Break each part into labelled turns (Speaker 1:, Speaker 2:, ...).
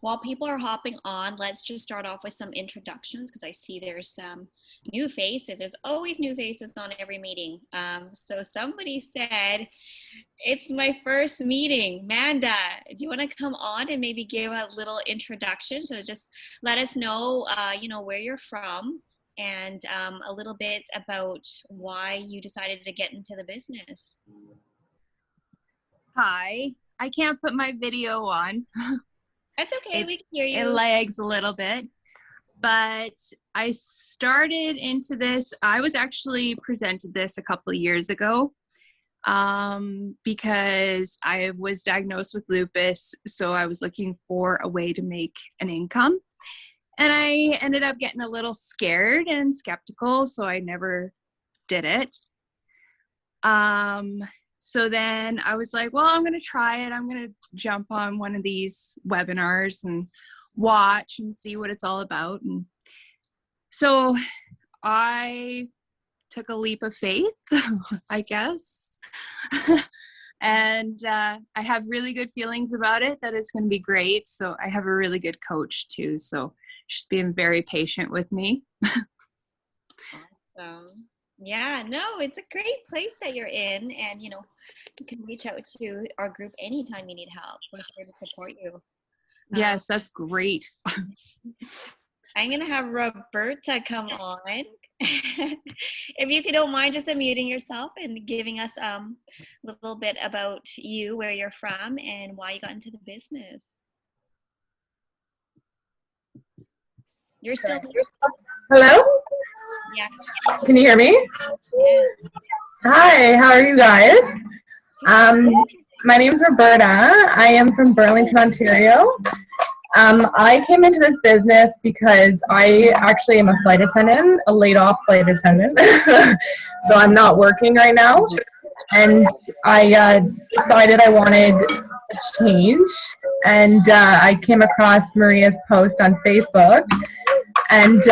Speaker 1: while people are hopping on, let's just start off with some introductions because I see there's some new faces. There's always new faces on every meeting. So somebody said, it's my first meeting. Manda, do you want to come on and maybe give a little introduction? So just let us know, where you're from and a little bit about why you decided to get into the business.
Speaker 2: Hi. I can't put my video on.
Speaker 1: That's okay. We can hear you.
Speaker 2: It lags a little bit. But I started into this. I was actually presented this a couple of years ago because I was diagnosed with lupus. So I was looking for a way to make an income. And I ended up getting a little scared and skeptical. So I never did it. So then I was like, well, I'm going to try it. I'm going to jump on one of these webinars and watch and see what it's all about. And so I took a leap of faith, I guess. And I have really good feelings about it, that it's going to be great. So I have a really good coach too. So she's being very patient with me.
Speaker 1: Awesome. Yeah, no, it's a great place that you're in. And, you can reach out to our group anytime you need help. We're here to support you.
Speaker 2: Yes, that's great.
Speaker 1: I'm going to have Roberta come on. If you don't mind just unmuting yourself and giving us a little bit about you, where you're from, and why you got into the business. You're still here.
Speaker 3: Hello?
Speaker 1: Yeah.
Speaker 3: Can you hear me?
Speaker 1: Yeah.
Speaker 3: Hi, how are you guys? My name is Roberta. I am from Burlington, Ontario. I came into this business because I actually am a flight attendant, a laid-off flight attendant. So I'm not working right now. And I decided I wanted change. And I came across Maria's post on Facebook. And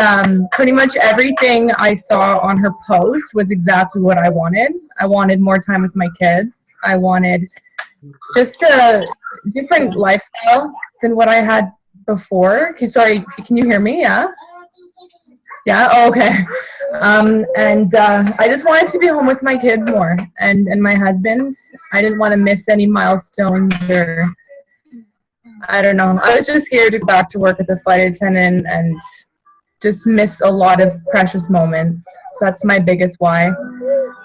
Speaker 3: pretty much everything I saw on her post was exactly what I wanted. I wanted more time with my kids. I wanted just a different lifestyle than what I had before. Sorry, can you hear me? Yeah? Yeah? Oh, okay. And I just wanted to be home with my kids more and my husband. I didn't want to miss any milestones or, I don't know. I was just scared to go back to work as a flight attendant and just miss a lot of precious moments. So that's my biggest why.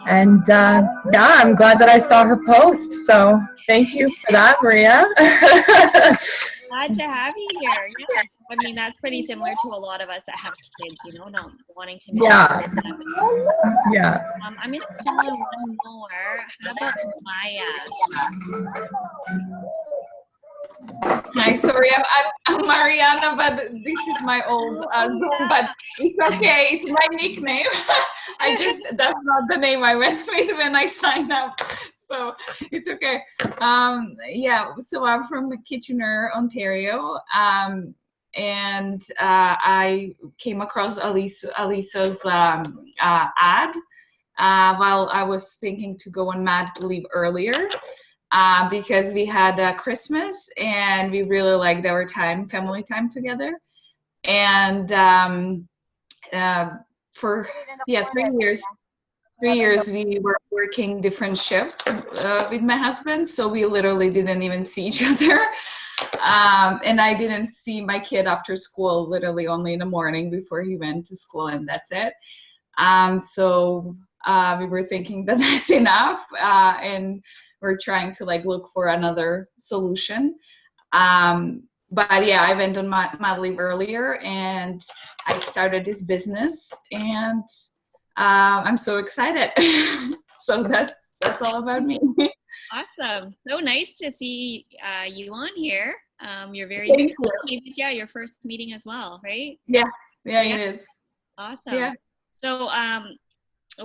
Speaker 3: And yeah, I'm glad that I saw her post. So thank you for that, Maria.
Speaker 1: Glad to have you here. Yes. I mean, that's pretty similar to a lot of us that have kids, not wanting to miss.
Speaker 3: Yeah. Yeah.
Speaker 1: I'm going to call in one more. How about Maya?
Speaker 4: Hi, sorry, I'm Mariana, but this is my old Zoom, but it's okay, it's my nickname. That's not the name I went with when I signed up, so it's okay. Yeah, so I'm from Kitchener, Ontario, and I came across Alisa's ad while I was thinking to go on mat leave earlier. Because we had Christmas and we really liked our family time together. And for 3 years we were working different shifts with my husband, so we literally didn't even see each other. And I didn't see my kid after school, literally only in the morning before he went to school, and that's it. So we were thinking that that's enough, and we're trying to look for another solution. But yeah, I went on my leave earlier and I started this business, and I'm so excited. So that's all about me.
Speaker 1: Awesome. So nice to see you on here. You're very
Speaker 4: Thank you.
Speaker 1: It's your first meeting as well, right?
Speaker 4: Yeah, it is.
Speaker 1: Awesome. Yeah. So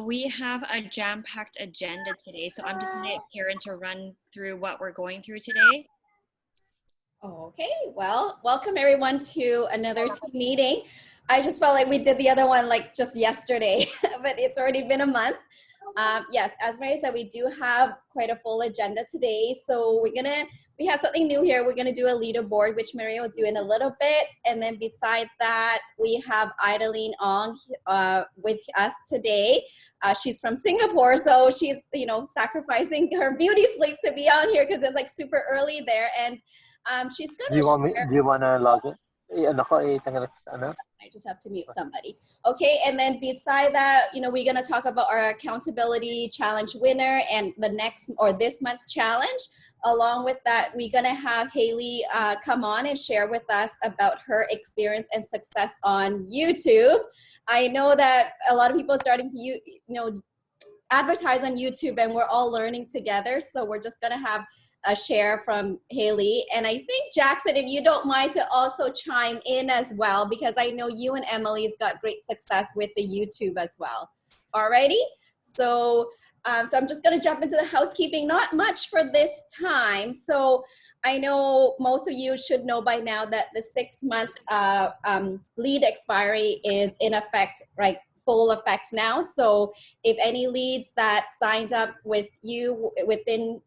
Speaker 1: we have a jam-packed agenda today, so I'm just going to get Karen to run through what we're going through today.
Speaker 5: Okay, well, welcome everyone to another team meeting. I just felt like we did the other one just yesterday, but it's already been a month. Yes, as Mary said, we do have quite a full agenda today. So we have something new here. We're gonna do a leaderboard, which Mary will do in a little bit. And then beside that, we have Adeleen Ong with us today. She's from Singapore, so she's, sacrificing her beauty sleep to be on here because it's like super early there. And she's
Speaker 6: Do you
Speaker 5: gonna
Speaker 6: want me?
Speaker 5: share.
Speaker 6: Do you wanna log in? Ano ko, itanggal sa ano?
Speaker 5: I just have to mute somebody. Okay, and then beside that, we're gonna talk about our accountability challenge winner and the next or this month's challenge. Along with that, we're gonna have Hailey come on and share with us about her experience and success on YouTube. I know that a lot of people are starting to advertise on YouTube, and we're all learning together. So we're just gonna have a share from Hailey. And I think, Jackson, if you don't mind to also chime in as well, because I know you and Emily's got great success with the YouTube as well. Alrighty, so I'm just gonna jump into the housekeeping, not much for this time. So I know most of you should know by now that the 6-month lead expiry is in effect, right? Full effect now. So if any leads that signed up with you within,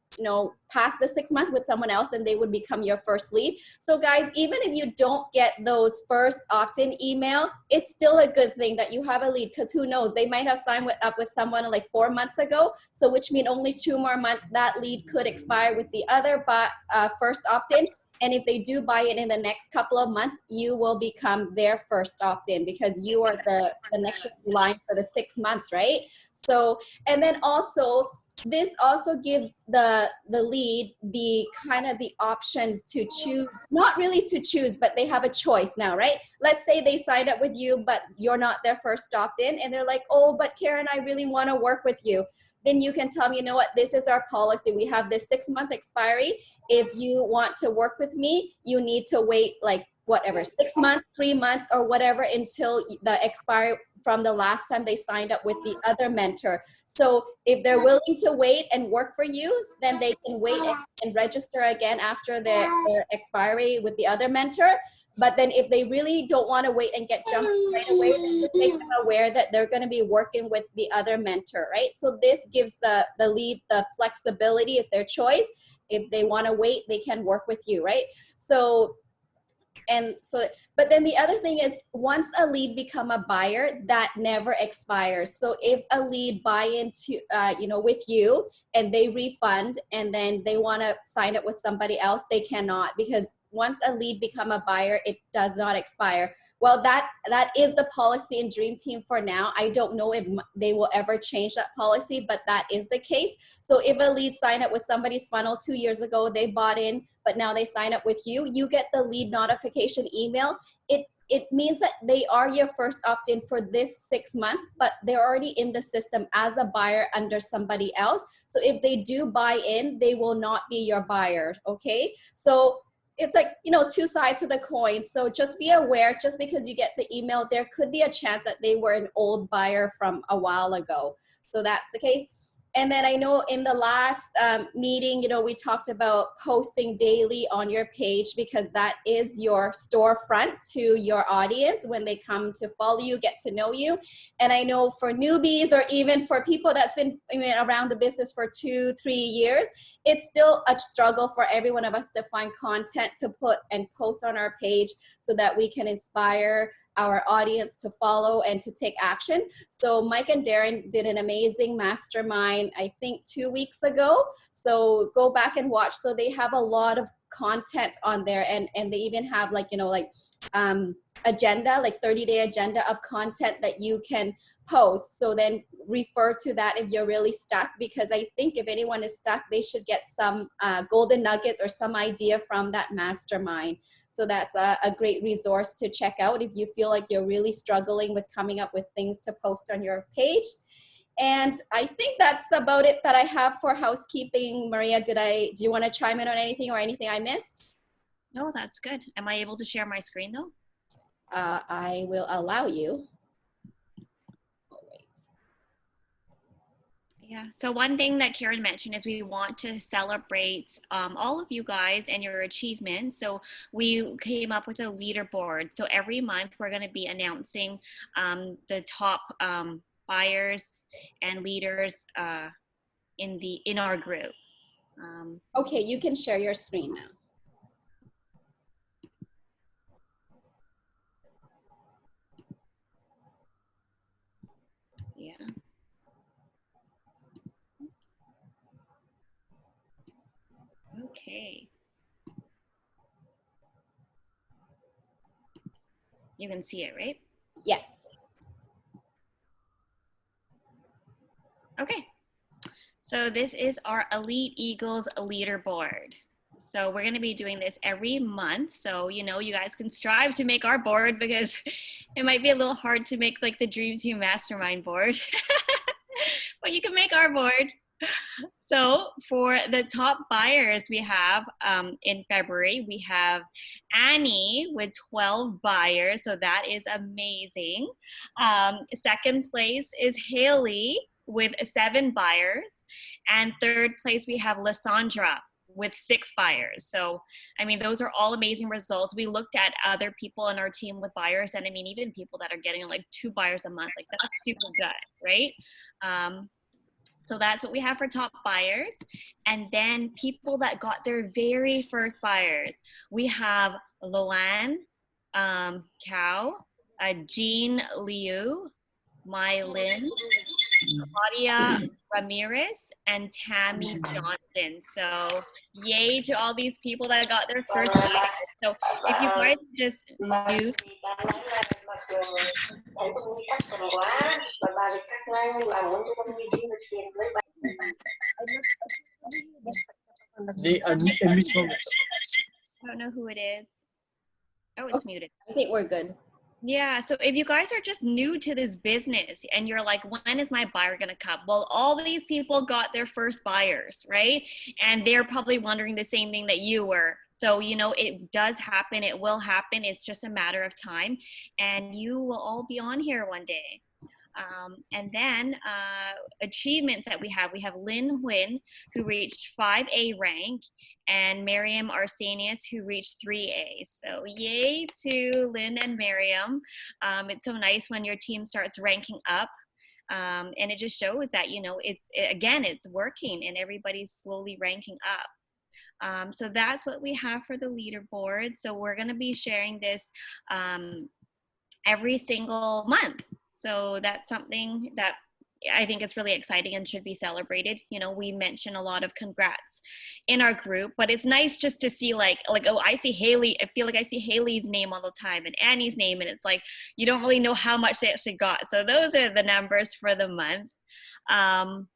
Speaker 5: past the 6 months with someone else, then they would become your first lead. So guys, even if you don't get those first opt-in email, it's still a good thing that you have a lead, because who knows, they might have signed up with someone like 4 months ago. So which means only 2 more months that lead could expire with the other first opt-in. And if they do buy it in the next couple of months, you will become their first opt-in, because you are the next line for the 6 months, right? So, and then also, this also gives the lead the options to choose, not really to choose, but they have a choice now, right? Let's say they signed up with you, but you're not their first opt-in, and they're like, oh, but Karen, I really want to work with you. Then you can tell them, you know what, this is our policy. We have this 6-month expiry. If you want to work with me, you need to wait like whatever, 6 months, 3 months, or whatever until the expiry from the last time they signed up with the other mentor. So if they're willing to wait and work for you, then they can wait and register again after their expiry with the other mentor. But then if they really don't want to wait and get jumped right away, then make them aware that they're going to be working with the other mentor, right? So this gives the lead the flexibility. It's their choice. If they want to wait, they can work with you, right? But then the other thing is, once a lead become a buyer, that never expires. So if a lead buy into, with you and they refund and then they want to sign up with somebody else, they cannot, because once a lead become a buyer, it does not expire. Well, that is the policy in Dream Team for now. I don't know if they will ever change that policy, but that is the case. So if a lead signed up with somebody's funnel 2 years ago, they bought in, but now they sign up with you, you get the lead notification email. It means that they are your first opt-in for this 6 months, but they're already in the system as a buyer under somebody else. So if they do buy in, they will not be your buyer, okay? So it's like, two sides of the coin. So just be aware, just because you get the email, there could be a chance that they were an old buyer from a while ago. So that's the case. And then I know in the last meeting, we talked about posting daily on your page, because that is your storefront to your audience when they come to follow you, get to know you. And I know for newbies, or even for people that's been around the business for 2-3 years, it's still a struggle for every one of us to find content to put and post on our page so that we can inspire our audience to follow and to take action. So Mike and Darren did an amazing mastermind, I think 2 weeks ago. So go back and watch. So they have a lot of content on there, and they even have agenda, like 30-day agenda of content that you can post. So then refer to that if you're really stuck, because I think if anyone is stuck, they should get some golden nuggets or some idea from that mastermind. So that's a great resource to check out if you feel like you're really struggling with coming up with things to post on your page. And I think that's about it that I have for housekeeping. Maria, do you want to chime in on anything or anything I missed?
Speaker 1: No, that's good. Am I able to share my screen though?
Speaker 5: I will allow you.
Speaker 1: Yeah, so one thing that Karen mentioned is we want to celebrate all of you guys and your achievements. So we came up with a leaderboard. So every month we're going to be announcing the top buyers and leaders in our group.
Speaker 5: Okay, you can share your screen now.
Speaker 1: Yeah. Okay. You can see it, right?
Speaker 5: Yes.
Speaker 1: Okay. So this is our Elite Eagles leaderboard. So we're going to be doing this every month. So, you know, you guys can strive to make our board because it might be a little hard to make like the Dream Team Mastermind board, but you can make our board. So for the top buyers we have in February, we have Annie with 12 buyers. So that is amazing. Second place is Hailey with 7 buyers. And third place, we have Lysandra with 6 buyers. So, I mean, those are all amazing results. We looked at other people on our team with buyers, and I mean, even people that are getting like 2 buyers a month, like that's super good, right? So that's what we have for top buyers. And then people that got their very first buyers, we have Loan, Cao, Jean Liu, Mai Lin, Claudia Ramirez, and Tammy Johnson. So yay to all these people that got their first buyers. So if you guys just new,
Speaker 6: The
Speaker 1: I don't know who it is. Oh, it's muted.
Speaker 5: I think we're good.
Speaker 1: Yeah, so if you guys are just new to this business and you're like, when is my buyer gonna come? Well, all these people got their first buyers, right? And they're probably wondering the same thing that you were. So, you know, it does happen, it will happen. It's just a matter of time, and you will all be on here one day. And then achievements that we have Lynn Huynh, who reached 5A rank, and Miriam Arsenius, who reached 3A. So yay to Lynn and Miriam. It's so nice when your team starts ranking up. And it just shows that, you know, it's working and everybody's slowly ranking up. So that's what we have for the leaderboard. So we're going to be sharing this every single month. So that's something that I think is really exciting and should be celebrated. You know, we mention a lot of congrats in our group, but it's nice just to see like, oh, I see Hailey. I feel like I see Hailey's name all the time and Annie's name. And it's like, you don't really know how much they actually got. So those are the numbers for the month. And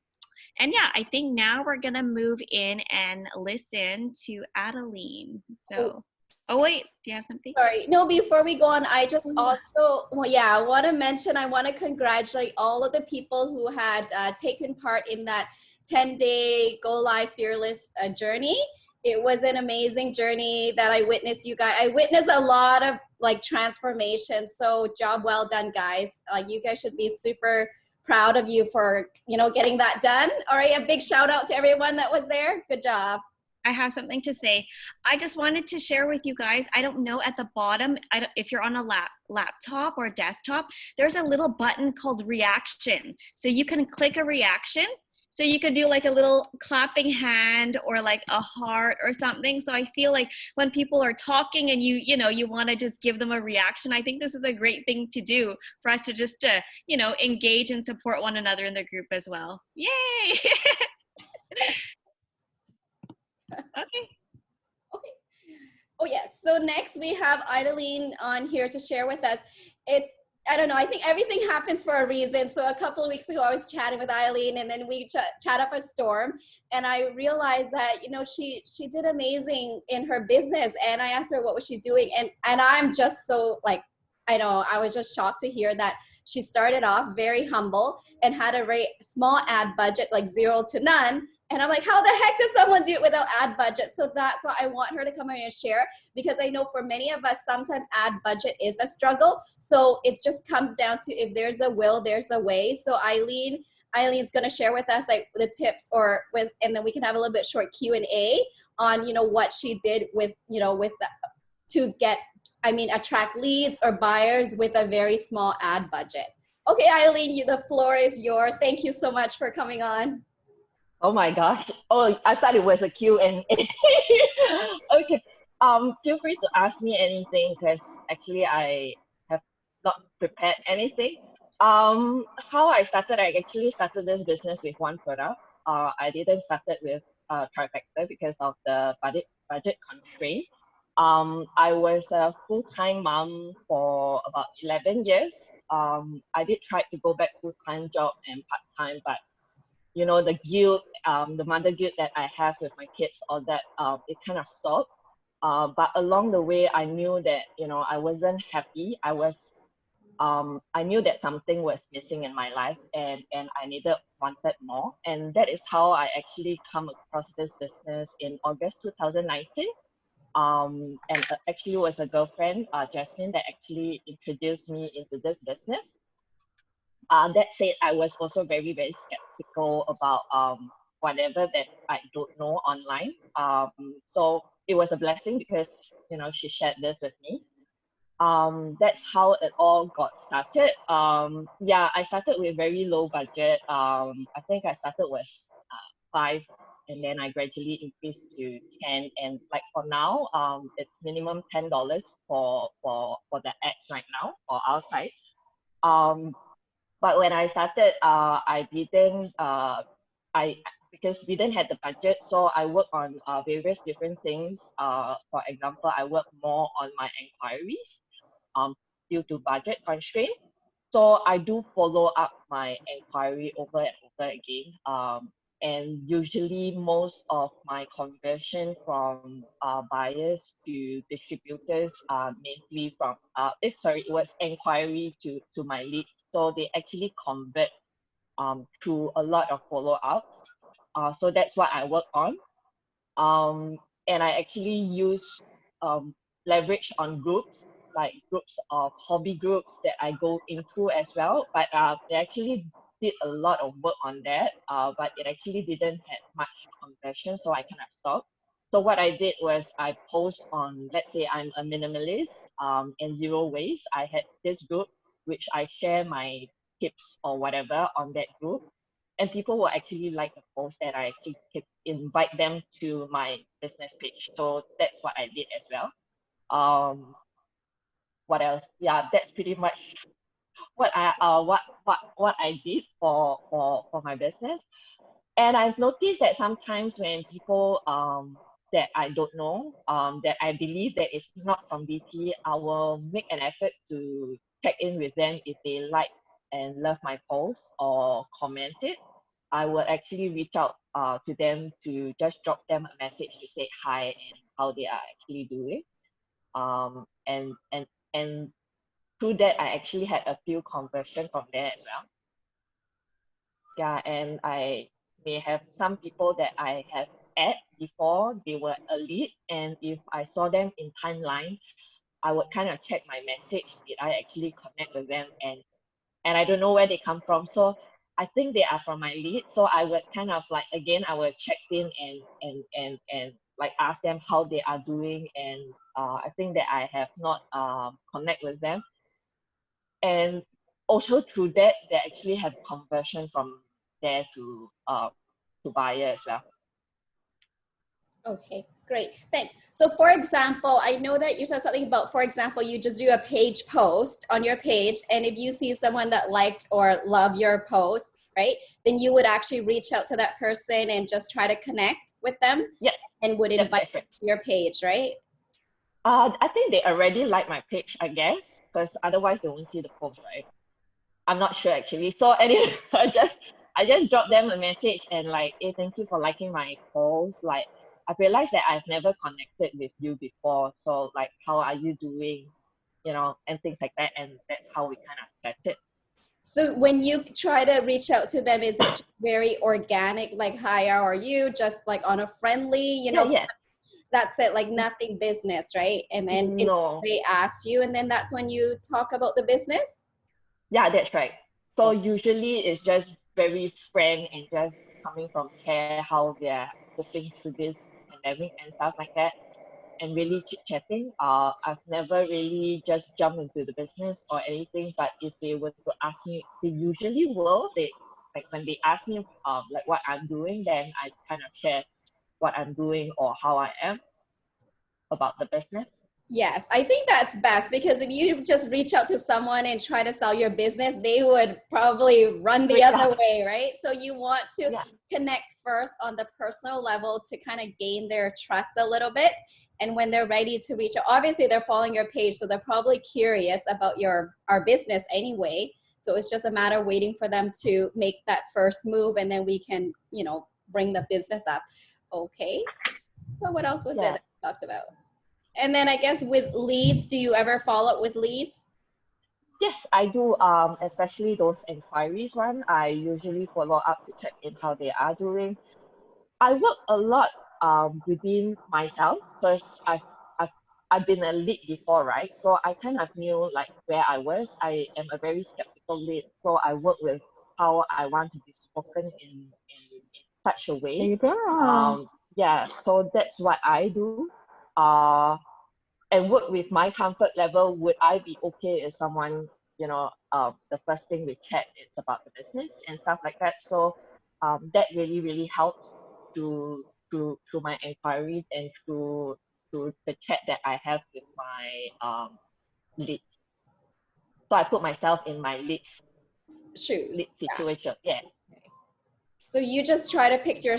Speaker 1: yeah, I think now we're going to move in and listen to Adeleen. So. Oh, wait, do you have something?
Speaker 5: Sorry. No, before we go on, I just also, well, yeah, I want to mention, I want to congratulate all of the people who had taken part in that 10-day Go Live Fearless journey. It was an amazing journey that I witnessed, you guys. I witnessed a lot of like transformation. So job well done, guys. Like you guys should be super proud of you for, you know, getting that done. All right, a big shout out to everyone that was there. Good job.
Speaker 1: I have something to say. I just wanted to share with you guys, I don't know, at the bottom, if you're on a laptop or desktop, there's a little button called reaction. So you can click a reaction. So you could do like a little clapping hand or like a heart or something. So I feel like when people are talking and you want to just give them a reaction, I think this is a great thing to do for us to just, engage and support one another in the group as well. Yay! Okay.
Speaker 5: Oh yes. So next we have Adeleen on here to share with us. I don't know. I think everything happens for a reason. So a couple of weeks ago, I was chatting with Adeleen, and then we chat up a storm, and I realized that she did amazing in her business. And I asked her what was she doing, and I'm just so like, I know, I was just shocked to hear that she started off very humble and had a very small ad budget, like 0 to none. And I'm like, how the heck does someone do it without ad budget? So that's why I want her to come here and share, because I know for many of us, sometimes ad budget is a struggle. So it just comes down to if there's a will, there's a way. So Eileen's going to share with us like the tips and then we can have a little bit short Q&A on, what she did to get, attract leads or buyers with a very small ad budget. Okay, Eileen, the floor is yours. Thank you so much for coming on.
Speaker 7: Oh my gosh. Oh, I thought it was a Q&A. Okay. Feel free to ask me anything because actually I have not prepared anything. How I started, I actually started this business with one product. I didn't start it with Trifecta because of the budget constraint. I was a full-time mom for about 11 years. I did try to go back full-time job and part-time, but you know, the guilt, the mother guilt that I have with my kids, all that, it kind of stopped. But along the way, I knew that, you know, I wasn't happy. I knew that something was missing in my life and I wanted more. And that is how I actually come across this business in August 2019. And actually was a girlfriend, Jasmine, that actually introduced me into this business. That said, I was also very, very skeptical about whatever that I don't know online. So it was a blessing because, you know, she shared this with me. That's how it all got started. Yeah, I started with very low budget. I think I started with 5 and then I gradually increased to 10. And like for now, it's minimum $10 for the ads right now for our site. But when I started, I didn't, because we didn't have the budget, so I worked on various different things. For example, I work more on my inquiries due to budget constraint. So I do follow up my inquiry over and over again. And usually most of my conversion from buyers to distributors are mainly from, sorry, it was inquiry to my leads. So they actually convert through a lot of follow-ups. So that's what I work on. And I actually use leverage on groups, like groups of hobby groups that I go into as well. But they actually did a lot of work on that, but it actually didn't have much conversion, so I kind of stopped. So what I did was I post on, let's say I'm a minimalist and zero waste. I had this group which I share my tips or whatever on that group, and people will actually like the post that I actually invite them to my business page. So that's what I did as well. What else? Yeah, that's pretty much what I did for my business. And I've noticed that sometimes when people that I don't know, that I believe that is not from DT, I will make an effort to check in with them if they like and love my post or comment it. I will actually reach out to them to just drop them a message to say hi and how they are actually doing. And through that, I actually had a few conversion from there as well. Yeah, and I may have some people that I have add before they were a lead, and if I saw them in timeline, I would kind of check my message. Did I actually connect with them? And I don't know where they come from. So I think they are from my lead. So I would kind of like, again, I would check in and like ask them how they are doing. And I think that I have not connect with them. And also through that, they actually have conversion from there to buyer as well.
Speaker 5: Okay, great. Thanks. So for example, I know that you said something about, for example, you just do a page post on your page, and if you see someone that liked or loved your post, right, then you would actually reach out to that person and just try to connect with them.
Speaker 7: Yeah.
Speaker 5: And would invite them to your page, right?
Speaker 7: I think they already like my page, I guess, because otherwise they won't see the post, right? I'm not sure actually. So anyway, I just dropped them a message and like, hey, thank you for liking my post. Like, I realized that I've never connected with you before. So like, how are you doing? You know, and things like that. And that's how we kind of started.
Speaker 5: So when you try to reach out to them, is it very organic? Like, hi, how are you? Just like on a friendly, you know,
Speaker 7: yeah.
Speaker 5: That's it, like nothing business, right? And then they ask you, and then that's when you talk about the business?
Speaker 7: Yeah, that's right. So usually it's just very frank and just coming from care how they're coping through this pandemic and stuff like that. and really chit-chatting. I've never really just jumped into the business or anything, but if they were to ask me, they usually will. They like when they ask me like what I'm doing, then I kind of share what I'm doing or how I am about the business.
Speaker 5: Yes, I think that's best because if you just reach out to someone and try to sell your business, they would probably run the other way, right? So you want to connect first on the personal level to kind of gain their trust a little bit. And when they're ready to reach out, obviously they're following your page, so they're probably curious about our business anyway. So it's just a matter of waiting for them to make that first move, and then we can, you know, bring the business up. Okay. So what else was it that we talked about? And then I guess with leads, do you ever follow up with leads?
Speaker 7: Yes, I do. Especially those inquiries one. I usually follow up to check in how they are doing. I work a lot within myself because I've been a lead before, right? So I kind of knew like where I was. I am a very skeptical lead, so I work with how I want to be spoken in such a way. Yeah, so that's what I do. And work with my comfort level. Would I be okay if someone, you know, the first thing we chat is about the business and stuff like that. So that really helps to through my inquiries and through the chat that I have with my lead. So I put myself in my lead situation. Yeah.
Speaker 5: So you just try to picture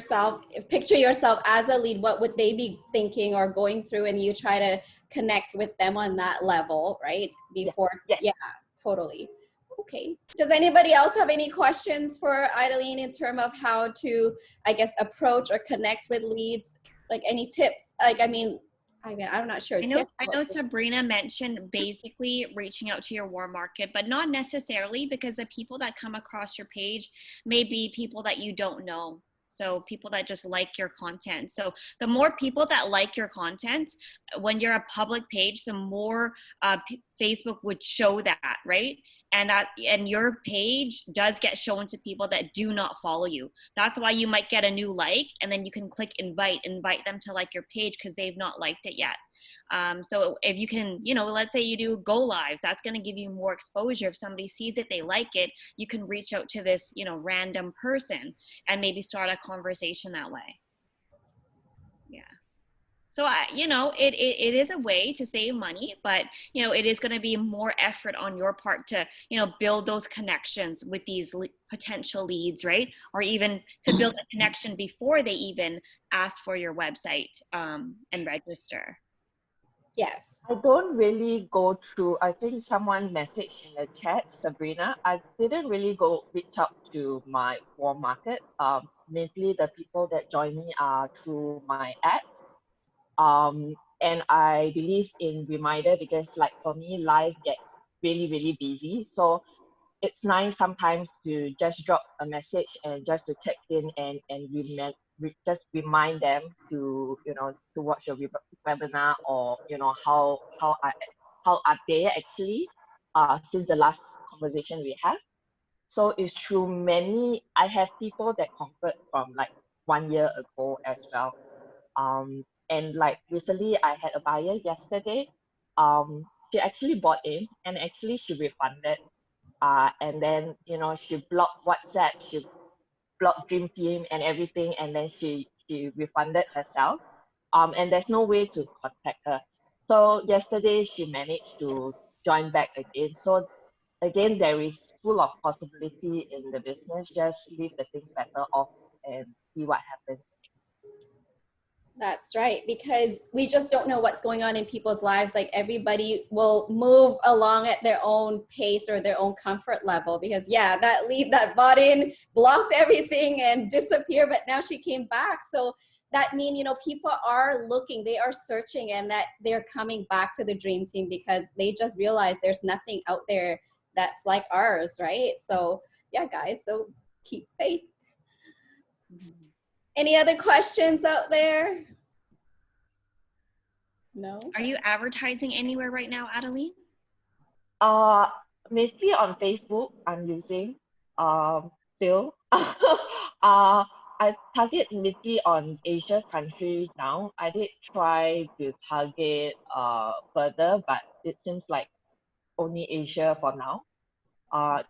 Speaker 5: yourself as a lead. What would they be thinking or going through, and you try to connect with them on that level, right? Before, yeah, totally. Okay. Does anybody else have any questions for Adeleen in terms of how to, I guess, approach or connect with leads? Like any tips? Like, I mean, I'm not sure.
Speaker 1: I know Sabrina mentioned basically reaching out to your warm market, but not necessarily, because the people that come across your page may be people that you don't know. So people that just like your content. So the more people that like your content, when you're a public page, the more Facebook would show that, right? And your page does get shown to people that do not follow you. That's why you might get a new like, and then you can click invite them to like your page because they've not liked it yet. So if you can, you know, let's say you do go lives, that's going to give you more exposure. If somebody sees it, they like it, you can reach out to this, you know, random person and maybe start a conversation that way. Yeah. So, you know, it is a way to save money, but, you know, it is going to be more effort on your part to, you know, build those connections with these potential leads, right? Or even to build a connection before they even ask for your website and register.
Speaker 5: Yes.
Speaker 7: I don't really go through, I think someone messaged in the chat, Sabrina, I didn't really reach out to my warm market. Mainly the people that join me are through my ads. And I believe in reminder because like for me, life gets really busy. So it's nice sometimes to just drop a message and just to check in and just remind them to, you know, to watch your webinar, or, you know, how are they actually since the last conversation we have. So it's through many, I have people that convert from like 1 year ago as well. And like recently I had a buyer yesterday. She actually bought in and actually she refunded. And then, you know, she blocked WhatsApp, she blocked Dream Team and everything, and then she refunded herself. And there's no way to contact her. So yesterday she managed to join back again. So again, there is full of possibility in the business. Just leave the things better off and see what happens.
Speaker 5: That's right, because we just don't know what's going on in people's lives. Like everybody will move along at their own pace or their own comfort level, because that lead that bought in blocked everything and disappeared, but now she came back. So that means, you know, people are looking, they are searching, and that they're coming back to the Dream Team because they just realize there's nothing out there that's like ours, right? So yeah, guys, so keep faith. Any other questions out there? No.
Speaker 1: Are you advertising anywhere right now, Adeleen?
Speaker 7: Mainly on Facebook. I'm using still. I target mainly on Asia countries now. I did try to target further, but it seems like only Asia for now.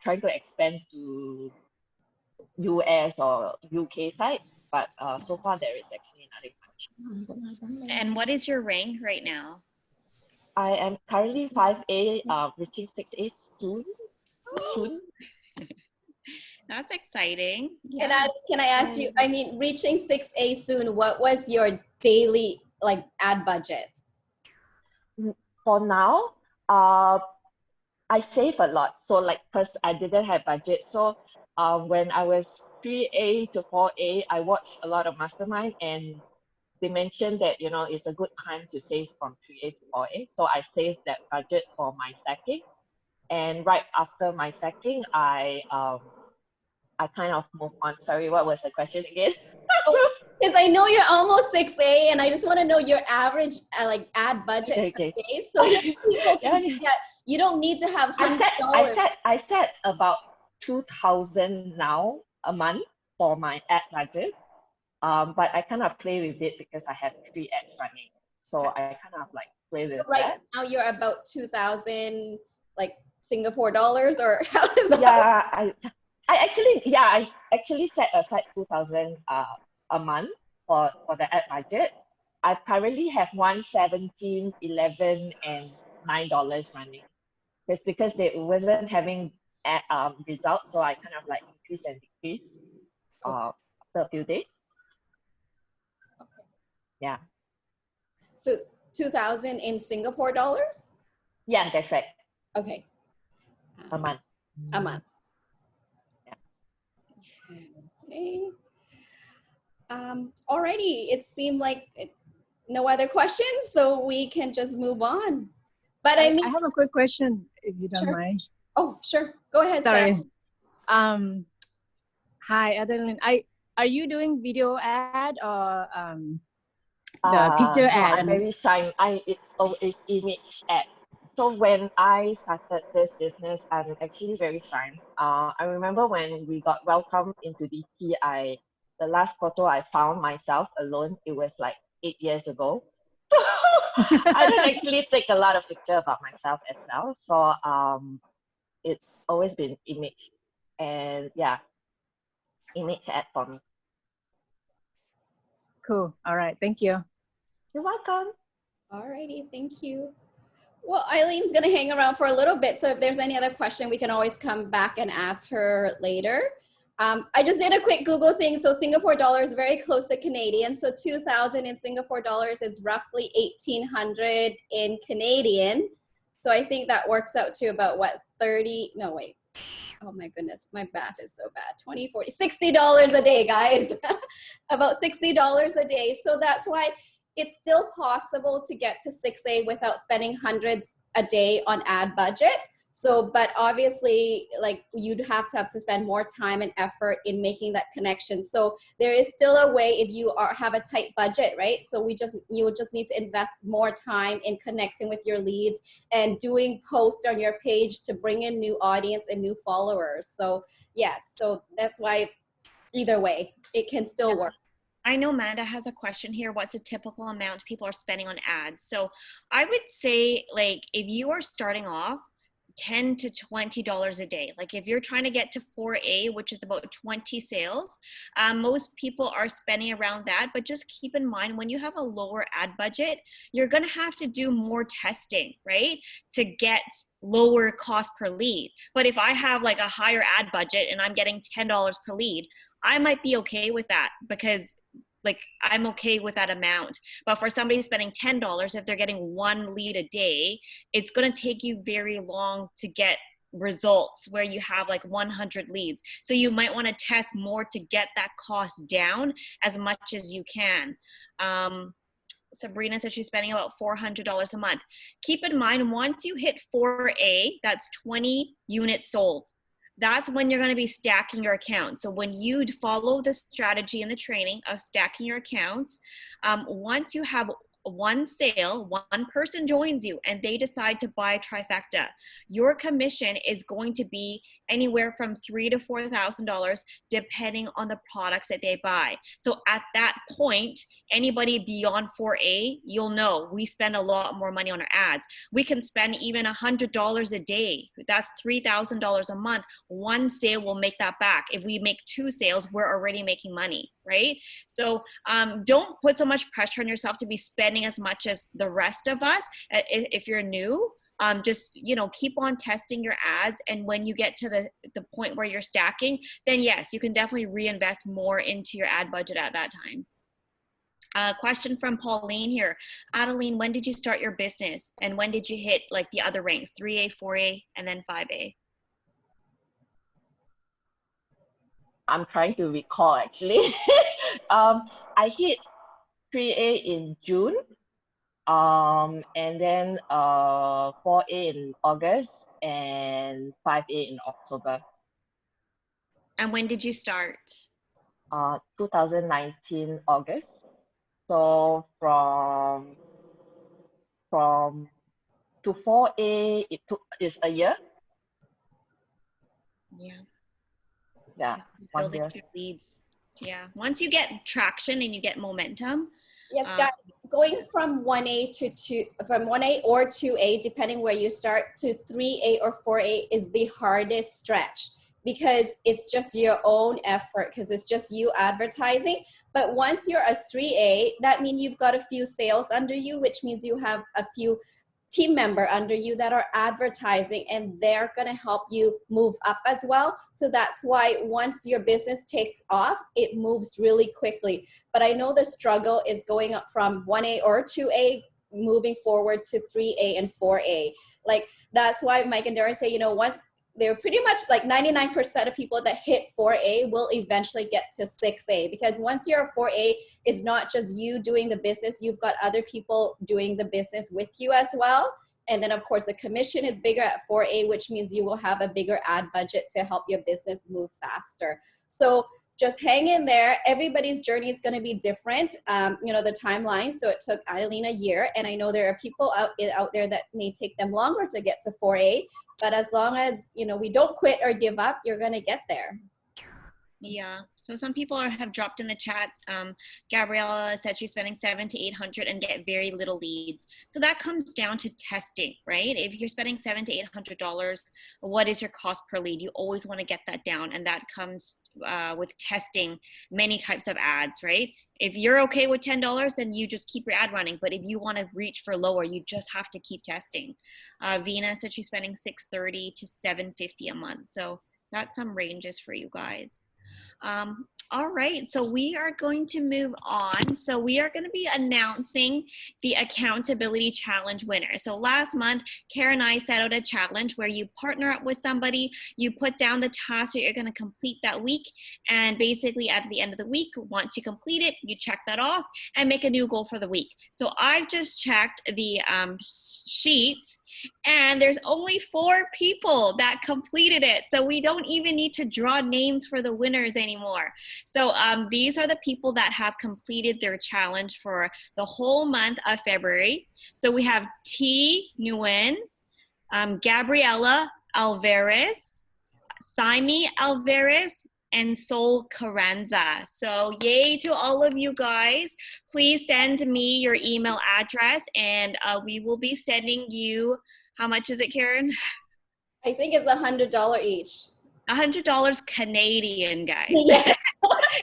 Speaker 7: Trying to expand to US or UK side, but so far there is actually nothing much.
Speaker 1: And what is your rank right now?
Speaker 7: I am currently 5A, reaching 6A soon. Soon.
Speaker 1: That's exciting.
Speaker 5: And can I ask you, I mean, reaching 6A soon, what was your daily like ad budget?
Speaker 7: For now, I save a lot. So like, cause I didn't have budget. So when I was 3A to 4A, I watched a lot of Mastermind, and they mentioned that, you know, it's a good time to save from 3A to 4A. So I saved that budget for my stacking. And right after my stacking, I kind of moved on. Sorry, what was the question again?
Speaker 5: Because I know you're almost 6A, and I just want to know your average like ad budget per
Speaker 7: Okay.
Speaker 5: day. So just people can see that you don't need to have $100.
Speaker 7: I set about 2,000 now a month for my ad budget. But I kind of play with it because I have 3 ads running. So I kind of like play with
Speaker 5: Right
Speaker 7: that.
Speaker 5: now you're about 2,000 like Singapore dollars, or how does that?
Speaker 7: Yeah, I actually set aside 2,000 a month for the ad budget. I currently have 117, 11, and $9 running. Because they wasn't having results, so I kind of like increase and decrease after a few days.
Speaker 5: Okay.
Speaker 7: Yeah.
Speaker 5: So 2,000 in Singapore dollars?
Speaker 7: Yeah, that's right.
Speaker 5: Okay.
Speaker 7: A month.
Speaker 5: A month.
Speaker 7: Yeah.
Speaker 5: Okay. Alrighty, it seemed like it's no other questions, so we can just move on. But I mean,
Speaker 2: I have a quick question, if you don't mind.
Speaker 5: Oh, sure. Go ahead.
Speaker 2: Sorry.
Speaker 5: Sarah.
Speaker 2: Hi, Adeleen. Are you doing video ad or the picture
Speaker 7: No,
Speaker 2: ad?
Speaker 7: I'm very shy. It's image ad. So when I started this business, I'm actually very shy. I remember when we got welcomed into DT, the last photo I found myself alone, it was like 8 years ago. I don't actually take a lot of pictures about myself as well. So it's always been image, and yeah, image ad for me.
Speaker 2: Cool. All right. Thank you.
Speaker 7: You're welcome.
Speaker 5: Alrighty, thank you. Well, Eileen's gonna hang around for a little bit, so if there's any other question, we can always come back and ask her later. I just did a quick Google thing. So Singapore dollar is very close to Canadian. So 2,000 in Singapore dollars is roughly 1,800 in Canadian. So I think that works out to about what, 30, no wait. Oh my goodness, my math is so bad. 20, 40, $60 a day, guys. About $60 a day. So that's why it's still possible to get to 6A without spending hundreds a day on ad budget. So, but obviously, like you'd have to spend more time and effort in making that connection. So there is still a way if you have a tight budget, right? So you would just need to invest more time in connecting with your leads and doing posts on your page to bring in new audience and new followers. So yes, so that's why either way, it can still work.
Speaker 1: I know Amanda has a question here. What's a typical amount people are spending on ads? So I would say, like, if you are starting off, $10 to $20 a day. Like if you're trying to get to 4A, which is about 20 sales, most people are spending around that. But just keep in mind, when you have a lower ad budget, you're going to have to do more testing, right? To get lower cost per lead. But if I have like a higher ad budget and I'm getting $10 per lead, I might be okay with that because like I'm okay with that amount. But for somebody spending $10, if they're getting one lead a day, it's going to take you very long to get results where you have like 100 leads. So you might want to test more to get that cost down as much as you can. Sabrina said she's spending about $400 a month. Keep in mind, once you hit 4A, that's 20 units sold. That's when you're going to be stacking your accounts. So when you follow the strategy in the training of stacking your accounts, once you have one sale, one person joins you and they decide to buy trifecta, your commission is going to be anywhere from $3,000 to $4,000 depending on the products that they buy. So at that point, anybody beyond 4A, you'll know we spend a lot more money on our ads. We can spend even $100 a day. That's $3,000 a month. One sale will make that back. If we make 2 sales, we're already making money, right? So don't put so much pressure on yourself to be spending as much as the rest of us. If you're new, just, you know, keep on testing your ads. And when you get to the point where you're stacking, then yes, you can definitely reinvest more into your ad budget at that time. Question from Pauline here. Adeleen, when did you start your business? And when did you hit like the other ranks, 3A, 4A, and then 5A?
Speaker 7: I'm trying to recall actually. I hit 3A in June, and then 4A in August, and 5A in October.
Speaker 1: And when did you start?
Speaker 7: 2019 August. So from to 4A, it's a year.
Speaker 1: Yeah.
Speaker 7: Yeah, 1
Speaker 1: Building
Speaker 7: year.
Speaker 1: your leads. Yeah. Once you get traction and you get momentum.
Speaker 5: Yes, guys, going from 1A from 1A or 2A, depending where you start, to 3A or 4A is the hardest stretch because it's just your own effort, because it's just you advertising. But once you're a 3A, that means you've got a few sales under you, which means you have a few team member under you that are advertising, and they're going to help you move up as well. So that's why once your business takes off, it moves really quickly. But I know the struggle is going up from 1A or 2A, moving forward to 3A and 4A. Like, that's why Mike and Darren say, you know, once they're pretty much like 99% of people that hit 4A will eventually get to 6A, because once you're a 4A, it's not just you doing the business, you've got other people doing the business with you as well. And then of course the commission is bigger at 4A, which means you will have a bigger ad budget to help your business move faster. So just hang in there. Everybody's journey is going to be different. You know, the timeline. So it took Adeleen a year, and I know there are people out there that may take them longer to get to 4A. But as long as, you know, we don't quit or give up, you're going to get there.
Speaker 1: Yeah. So some people have dropped in the chat. Gabriella said she's spending $700 to $800 and get very little leads. So that comes down to testing, right? If you're spending $700 to $800, what is your cost per lead? You always want to get that down, and that comes with testing many types of ads, right? If you're okay with $10, then you just keep your ad running. But if you want to reach for lower, you just have to keep testing. Vina said she's spending $630 to $750 a month. So that's some ranges for you guys. All right, so we are going to move on. So we are going to be announcing the accountability challenge winner. So last month, Karen and I set out a challenge where you partner up with somebody, you put down the task that you're going to complete that week, and basically at the end of the week, once you complete it, you check that off and make a new goal for the week. So I've just checked the sheets, and there's only 4 people that completed it. So we don't even need to draw names for the winners anymore. So these are the people that have completed their challenge for the whole month of February. So we have T. Nguyen, Gabriela Alvarez, Saimi Alvarez, and Sol Carranza. So yay to all of you guys. Please send me your email address, and we will be sending you, how much is it, Karen?
Speaker 5: I think it's $100 each.
Speaker 1: $100 Canadian, guys.
Speaker 5: Yeah.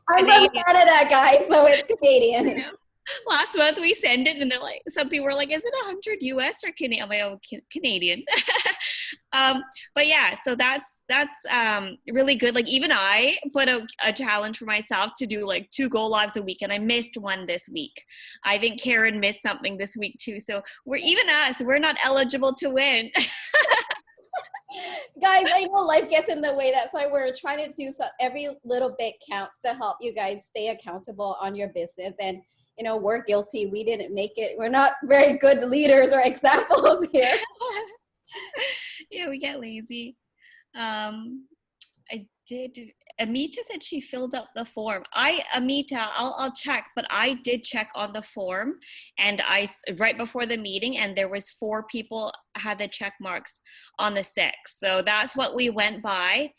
Speaker 5: I'm from Canada, guys, so it's Canadian.
Speaker 1: Last month we sent it, and they're like, some people were like, is it 100 US or Canadian? I'm like, oh, Canadian. But yeah, so that's really good. Like, even I put a challenge for myself to do like 2 go lives a week, and I missed one this week. I think Karen missed something this week too. So we're not eligible to win.
Speaker 5: Guys, I know life gets in the way. That's why we're trying to do every little bit counts to help you guys stay accountable on your business. And, you know, we're guilty. We didn't make it. We're not very good leaders or examples here.
Speaker 1: Yeah, we get lazy. I did Amita said she filled up the form. Amita, I'll check, but I did check on the form, and right before the meeting, and there was 4 people had the check marks on the 6th. So that's what we went by.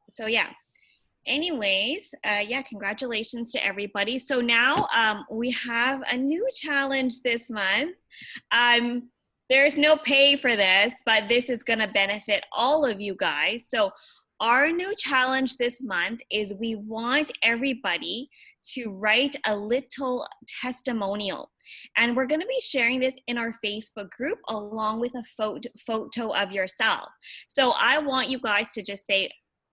Speaker 1: So yeah. Anyways, yeah, congratulations to everybody. So now we have a new challenge this month. There's no pay for this, but this is going to benefit all of you guys. So our new challenge this month is we want everybody to write a little testimonial. And we're going to be sharing this in our Facebook group along with a photo of yourself. So I want you guys to just say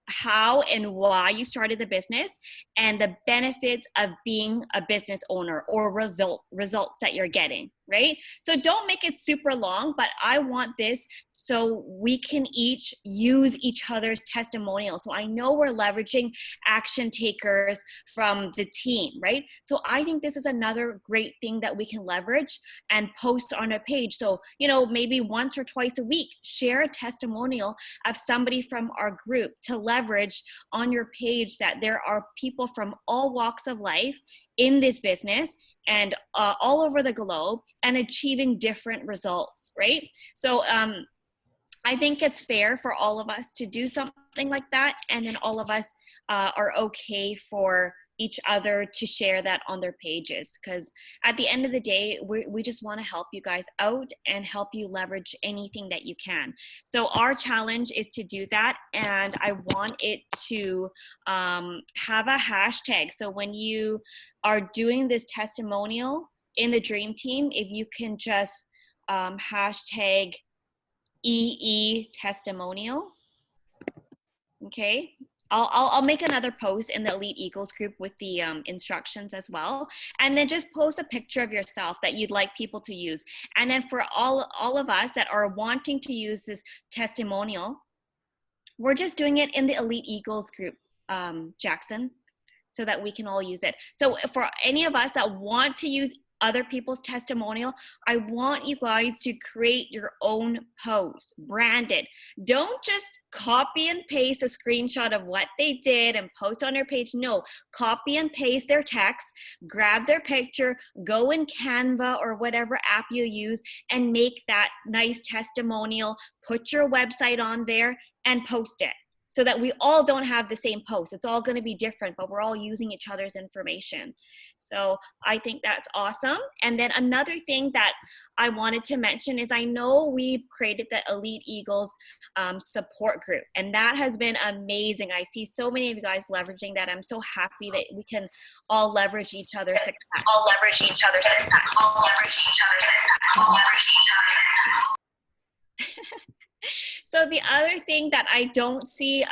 Speaker 1: how and why you started the business and the benefits of being a business owner or results that you're getting, right? So don't make it super long, but I want this so we can each use each other's testimonials. So I know we're leveraging action takers from the team, right? So I think this is another great thing that we can leverage and post on a page. So, you know, maybe once or twice a week, share a testimonial of somebody from our group to leverage on your page that there are people from all walks of life in this business and all over the globe and achieving different results, right? So I think it's fair for all of us to do something like that, and then all of us are okay for each other to share that on their pages, because at the end of the day, we just want to help you guys out and help you leverage anything that you can. So our challenge is to do that, and I want it to have a hashtag. So when you are doing this testimonial in the Dream Team, if you can just hashtag EE testimonial. Okay, I'll make another post in the Elite Eagles group with the instructions as well, and then just post a picture of yourself that you'd like people to use. And then for all of us that are wanting to use this testimonial, we're just doing it in the Elite Eagles group, Jackson, so that we can all use it. So for any of us that want to use other people's testimonial, I want you guys to create your own post, brand it. Don't just copy and paste a screenshot of what they did and post on their page. No, copy and paste their text, grab their picture, go in Canva or whatever app you use and make that nice testimonial, put your website on there and post it, so that we all don't have the same post. It's all going to be different, but we're all using each other's information. So I think that's awesome. And then another thing that I wanted to mention is I know we've created the Elite Eagles support group, and that has been amazing. I see so many of you guys leveraging that. I'm so happy that we can all leverage each other's success. All leverage each other's success. All leverage each other's success. All leverage each other's success. So the other thing that I don't see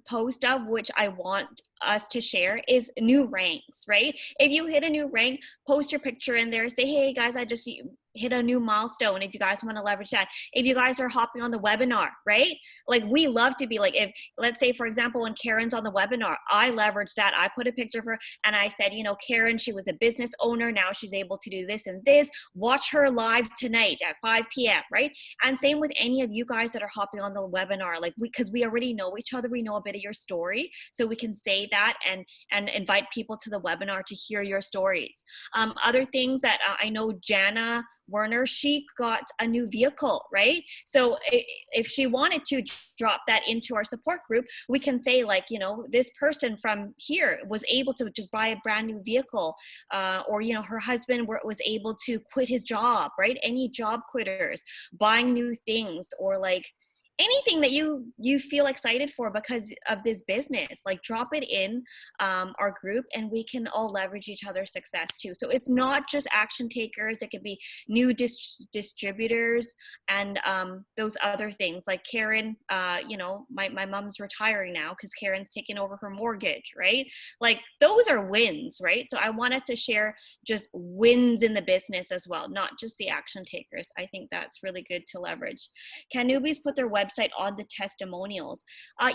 Speaker 1: post of, which I want us to share, is new ranks, right? If you hit a new rank, post your picture in there, say, hey guys, I just hit a new milestone, if you guys want to leverage that. If you guys are hopping on the webinar, right? Like, we love to be like, if, let's say, for example, when Karen's on the webinar, I leveraged that. I put a picture of her and I said, you know, Karen, she was a business owner. Now she's able to do this and this. Watch her live tonight at 5 p.m., right? And same with any of you guys that are hopping on the webinar, like, because we already know each other. We know a bit of your story. So we can say that and invite people to the webinar to hear your stories. Other things that I know Jana Werner, she got a new vehicle, right? So if she wanted to drop that into our support group, we can say, like, you know, this person from here was able to just buy a brand new vehicle, or, you know, her husband was able to quit his job, right? Any job quitters, buying new things, or like anything that you feel excited for because of this business, like, drop it in our group and we can all leverage each other's success too. So it's not just action takers, it could be new distributors and those other things, like Karen, you know, my mom's retiring now because Karen's taking over her mortgage, right? Like, those are wins, right? So I want us to share just wins in the business as well, not just the action takers. I think that's really good to leverage. Can newbies put their website on the testimonials.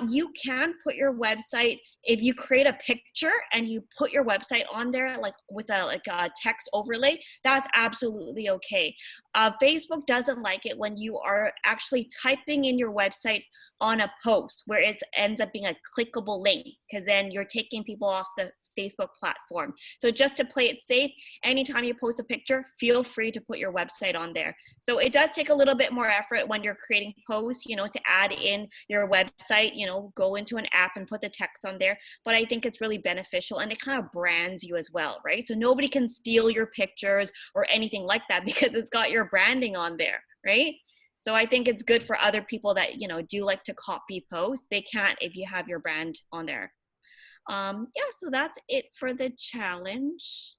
Speaker 1: You can put your website, if you create a picture and you put your website on there, like with a text overlay, that's absolutely okay. Facebook doesn't like it when you are actually typing in your website on a post where it ends up being a clickable link, because then you're taking people off the Facebook platform. So just to play it safe, anytime you post a picture, feel free to put your website on there. So it does take a little bit more effort when you're creating posts, you know, to add in your website, you know, go into an app and put the text on there. But I think it's really beneficial, and it kind of brands you as well, right? So nobody can steal your pictures or anything like that because it's got your branding on there, right? So I think it's good for other people that, you know, do like to copy posts. They can't if you have your brand on there. Yeah, so that's it for the challenge.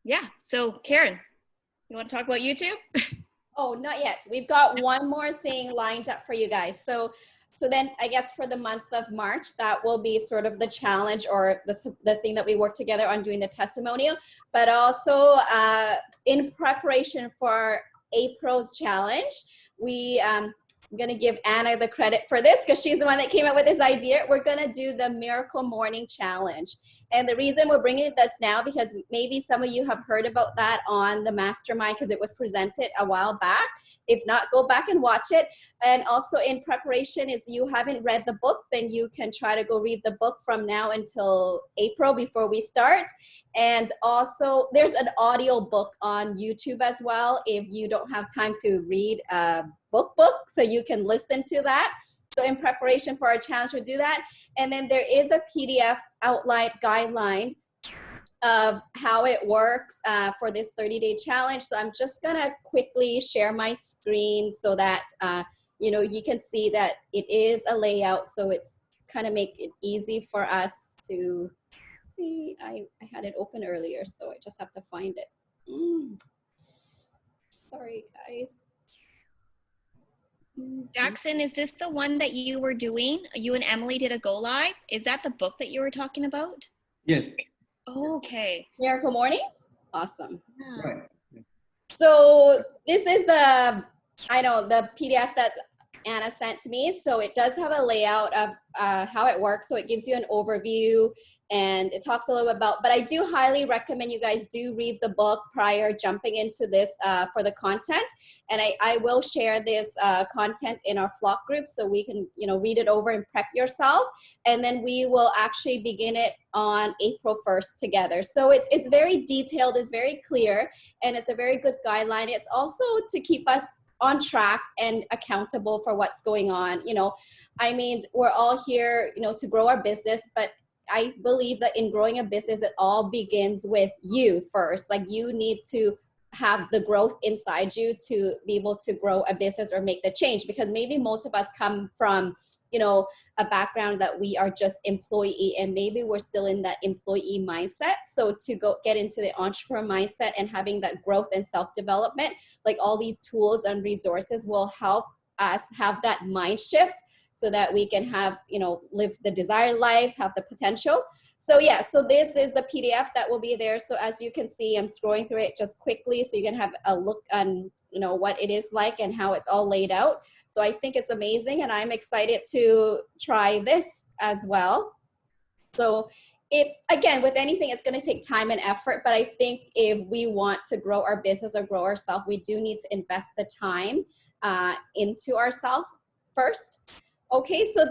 Speaker 1: Yeah, so Karen, you want to talk about YouTube?
Speaker 5: Oh, not yet. We've got one more thing lined up for you guys. So then I guess for the month of March, that will be sort of the challenge, or the thing that we work together on doing the testimonial, but also in preparation for April's challenge, I'm going to give Anna the credit for this because she's the one that came up with this idea. We're going to do the Miracle Morning Challenge. And the reason we're bringing this now, because maybe some of you have heard about that on the Mastermind because it was presented a while back. If not, go back and watch it. And also in preparation, if you haven't read the book, then you can try to go read the book from now until April before we start. And also there's an audio book on YouTube as well if you don't have time to read a book, so you can listen to that. So in preparation for our challenge, we'll do that. And then there is a PDF outline guideline of how it works for this 30-day challenge. So I'm just gonna quickly share my screen so that you know, you can see that it is a layout, so it's kind of make it easy for us to see. I had it open earlier, so I just have to find it. Sorry, guys.
Speaker 1: Jackson, is this the one that you were doing? You and Emily did a go live. Is that the book that you were talking about?
Speaker 8: Yes.
Speaker 1: Oh, okay.
Speaker 5: Miracle Morning? Awesome.
Speaker 1: Yeah.
Speaker 8: Right.
Speaker 5: So this is the PDF that Anna sent to me. So it does have a layout of how it works. So it gives you an overview and it talks a little bit about, but I do highly recommend you guys do read the book prior jumping into this for the content. And I will share this content in our flock group so we can, you know, read it over and prep yourself. And then we will actually begin it on April 1st together. So it's very detailed, it's very clear, and it's a very good guideline. It's also to keep us on track and accountable for what's going on. You know, I mean, we're all here, you know, to grow our business, but I believe that in growing a business, it all begins with you first. Like you need to have the growth inside you to be able to grow a business or make the change, because maybe most of us come from, you know, a background that we are just employee, and maybe we're still in that employee mindset. So to go get into the entrepreneur mindset and having that growth and self-development, like all these tools and resources will help us have that mind shift so that we can have, you know, live the desired life, have the potential. So yeah, so this is the PDF that will be there. So as you can see, I'm scrolling through it just quickly so you can have a look on, you know, what it is like and how it's all laid out. So I think it's amazing, and I'm excited to try this as well. So again, with anything, it's going to take time and effort, but I think if we want to grow our business or grow ourselves, we do need to invest the time into ourselves first. Okay, so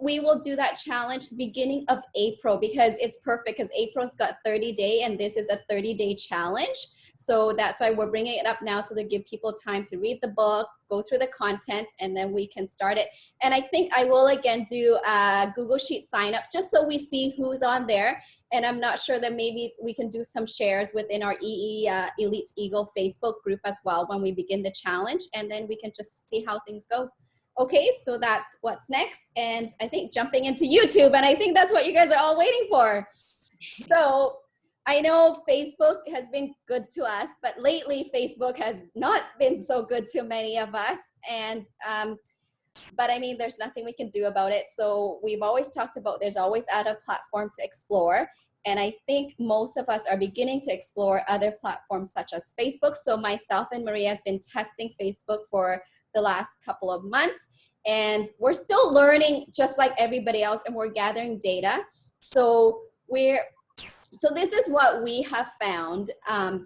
Speaker 5: we will do that challenge beginning of April, because it's perfect, because April's got 30-day and this is a 30-day challenge. So that's why we're bringing it up now, so to give people time to read the book, go through the content, and then we can start it. And I think I will again do Google Sheet signups just so we see who's on there. And I'm not sure that maybe we can do some shares within our Elite Eagle Facebook group as well when we begin the challenge, and then we can just see how things go. Okay, so that's what's next. And I think jumping into YouTube, and I think that's what you guys are all waiting for. So I know Facebook has been good to us, but lately Facebook has not been so good to many of us. And, but I mean, there's nothing we can do about it. So we've always talked about there's always a platform to explore. And I think most of us are beginning to explore other platforms such as Facebook. So myself and Maria has been testing Facebook for the last couple of months. And we're still learning just like everybody else, and we're gathering data. So this is what we have found.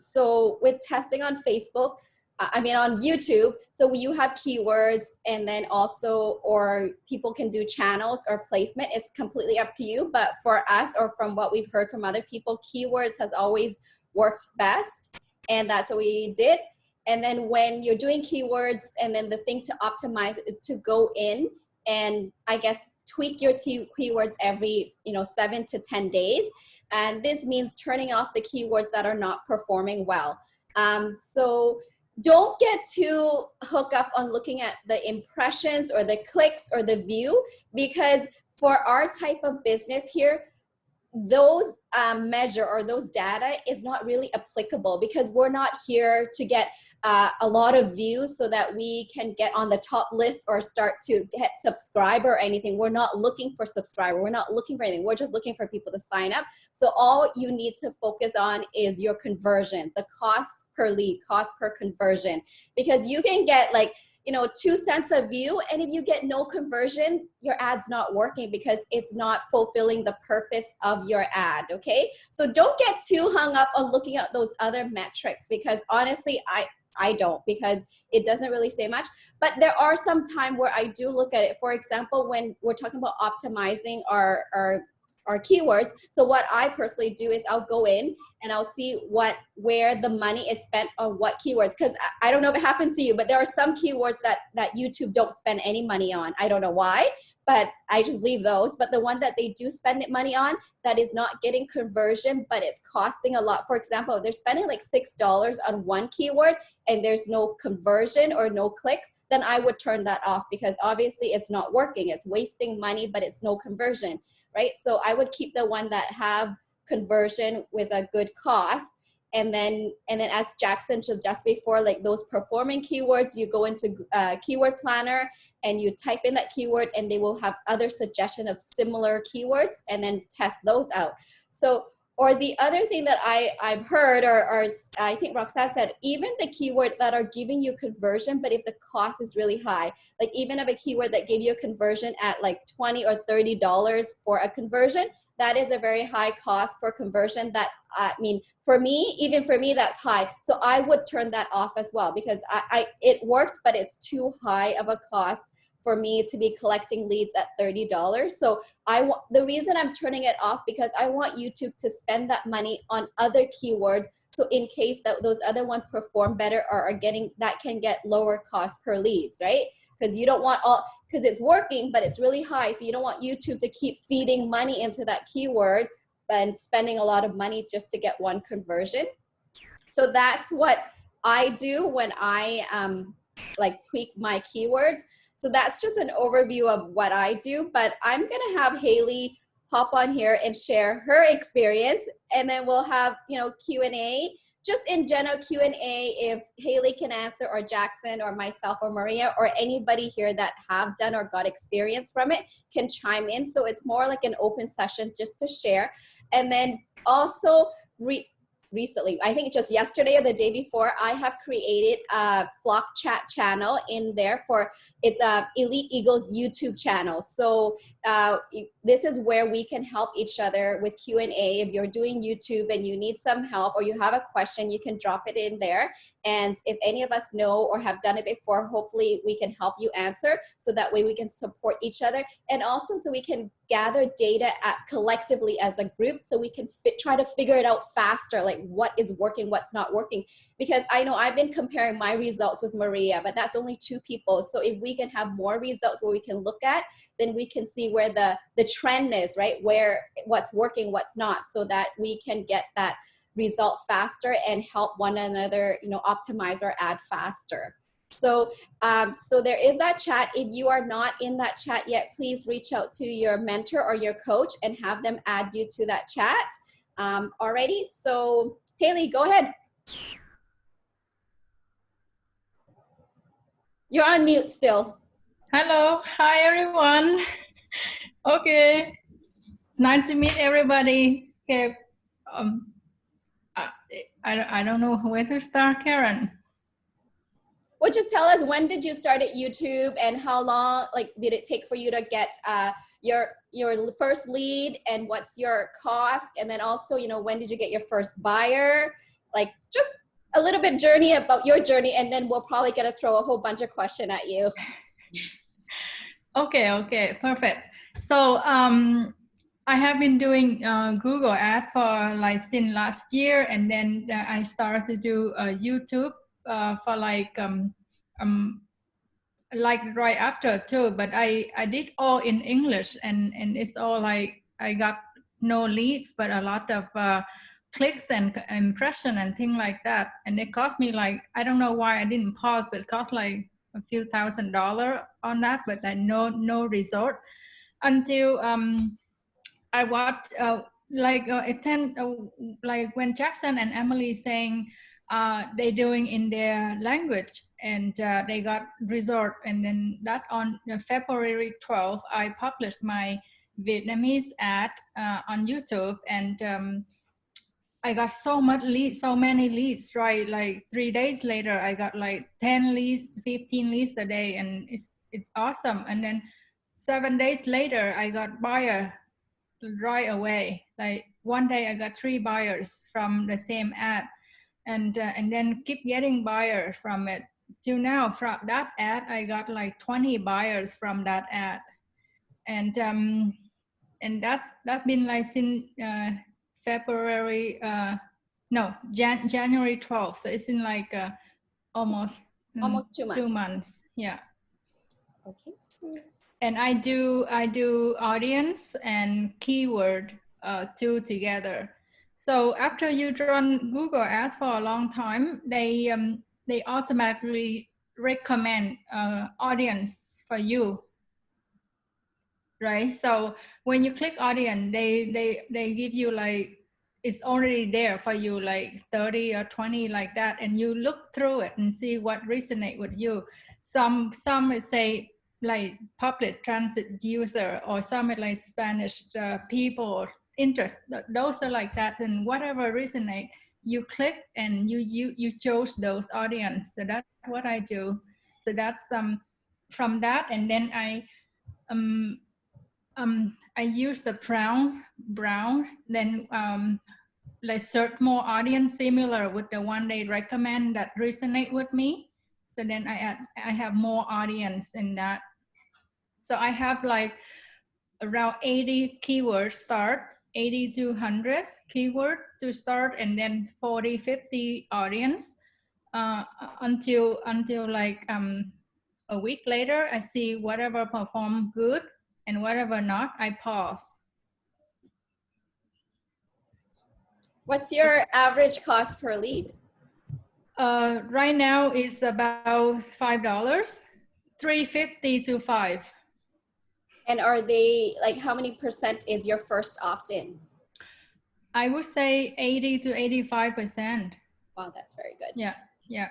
Speaker 5: So with testing on Facebook, on YouTube, so you have keywords, and then also, or people can do channels or placement. It's completely up to you. But for us, or from what we've heard from other people, keywords has always worked best. And that's what we did. And then when you're doing keywords, and then the thing to optimize is to go in and, I guess, tweak your keywords every 7 to 10 days. And this means turning off the keywords that are not performing well. So don't get too hooked up on looking at the impressions or the clicks or the view, because for our type of business here, those measure or those data is not really applicable, because we're not here to get a lot of views so that we can get on the top list or start to get subscriber or anything. We're not looking for subscriber. We're not looking for anything. We're just looking for people to sign up. So all you need to focus on is your conversion, the cost per lead, cost per conversion, because you can get 2 cents a view, and if you get no conversion, your ad's not working because it's not fulfilling the purpose of your ad. Okay, so don't get too hung up on looking at those other metrics, because honestly, I don't, because it doesn't really say much. But there are some time where I do look at it. For example, when we're talking about optimizing our keywords. So what I personally do is I'll go in and I'll see where the money is spent on what keywords. Because I don't know if it happens to you, but there are some keywords that YouTube don't spend any money on. I don't know why, but I just leave those. But the one that they do spend money on, that is not getting conversion, but it's costing a lot. For example, if they're spending like $6 on one keyword and there's no conversion or no clicks, then I would turn that off, because obviously it's not working. It's wasting money, but it's no conversion. Right? So I would keep the one that have conversion with a good cost. And then as Jackson said just before, like those performing keywords, you go into Keyword Planner and you type in that keyword, and they will have other suggestion of similar keywords, and then test those out. So, or the other thing that I've heard, or I think Roxanne said, even the keyword that are giving you conversion, but if the cost is really high, like even if a keyword that gave you a conversion at like $20 or $30 for a conversion, that is a very high cost for conversion. That, for me, even for me, that's high. So I would turn that off as well, because it worked, but it's too high of a cost for me to be collecting leads at $30. So the reason I'm turning it off, because I want YouTube to spend that money on other keywords. So in case that those other ones perform better or are getting, that can get lower cost per leads, right? Because you don't want because it's working, but it's really high. So you don't want YouTube to keep feeding money into that keyword and spending a lot of money just to get one conversion. So that's what I do when I tweak my keywords. So that's just an overview of what I do, but I'm gonna have Hailey hop on here and share her experience, and then we'll have, Q&A, just in general Q&A, if Hailey can answer, or Jackson or myself or Maria or anybody here that have done or got experience from it can chime in. So it's more like an open session just to share. And then also recently, I think just yesterday or the day before, I have created a Flock Chat channel in there it's Elite Eagles YouTube channel. So this is where we can help each other with Q&A. If you're doing YouTube and you need some help, or you have a question, you can drop it in there. And if any of us know or have done it before, hopefully we can help you answer, so that way we can support each other. And also so we can gather data collectively as a group, so we can try to figure it out faster, like what is working, what's not working. Because I know I've been comparing my results with Maria, but that's only 2 people. So if we can have more results where we can look at, then we can see where the trend is, right? Where what's working, what's not, so that we can get that result faster and help one another, optimize our ad faster. So, so there is that chat. If you are not in that chat yet, please reach out to your mentor or your coach and have them add you to that chat. Alrighty, so Hailey, go ahead. You're on mute still.
Speaker 8: Hello, hi everyone. Okay, nice to meet everybody. Okay, I don't know where to start, Karen.
Speaker 5: Well, just tell us, when did you start at YouTube, and how long like did it take for you to get your first lead, and what's your cost? And then also, you know, when did you get your first buyer? Like just a little bit journey about your journey, and then we'll probably gonna throw a whole bunch of questions at you.
Speaker 8: Okay, perfect. So I have been doing Google ad for like since last year, and then I started to do YouTube for like right after too. But I did all in English, and it's all like I got no leads, but a lot of clicks and impression and things like that. And it cost me like, I don't know why I didn't pause, but it cost like a few $1,000s on that, but I no result until I watched attend like when Jackson and Emily saying they doing in their language, and they got result. And then that on February 12th, I published my Vietnamese ad on YouTube, and I got so many leads, right? Like 3 days later, I got like 10 leads, 15 leads a day, and it's awesome. And then 7 days later, I got buyer right away. Like one day I got 3 buyers from the same ad, and then keep getting buyers from it. Till now, from that ad, I got like 20 buyers from that ad, and that's been like since February, January 12th. So it's in like almost
Speaker 5: 2 months.
Speaker 8: 2 months, yeah.
Speaker 5: Okay.
Speaker 8: And I do audience and keyword two together. So after you run Google Ads for a long time, they automatically recommend audience for you, right? So when you click audience, they give you like, it's already there for you, like 30 or 20 like that, and you look through it and see what resonate with you. Some would say like public transit user, or some like Spanish people interest. Those are like that, and whatever resonate, you click and you chose those audience. So that's what I do. So that's from that, and then I use the brown, then like search more audience similar with the one they recommend that resonate with me. So then I have more audience in that. So I have like around 80 keywords start, 80 to 100 keyword to start, and then 40, 50 audience until like a week later, I see whatever perform good and whatever not, I pause.
Speaker 5: What's your average cost per lead?
Speaker 8: Right now is about $5, $3.50 to $5.
Speaker 5: And are they like, how many percent is your first opt-in?
Speaker 8: I would say 80 to 85%.
Speaker 5: Wow, that's very good.
Speaker 8: Yeah.
Speaker 5: It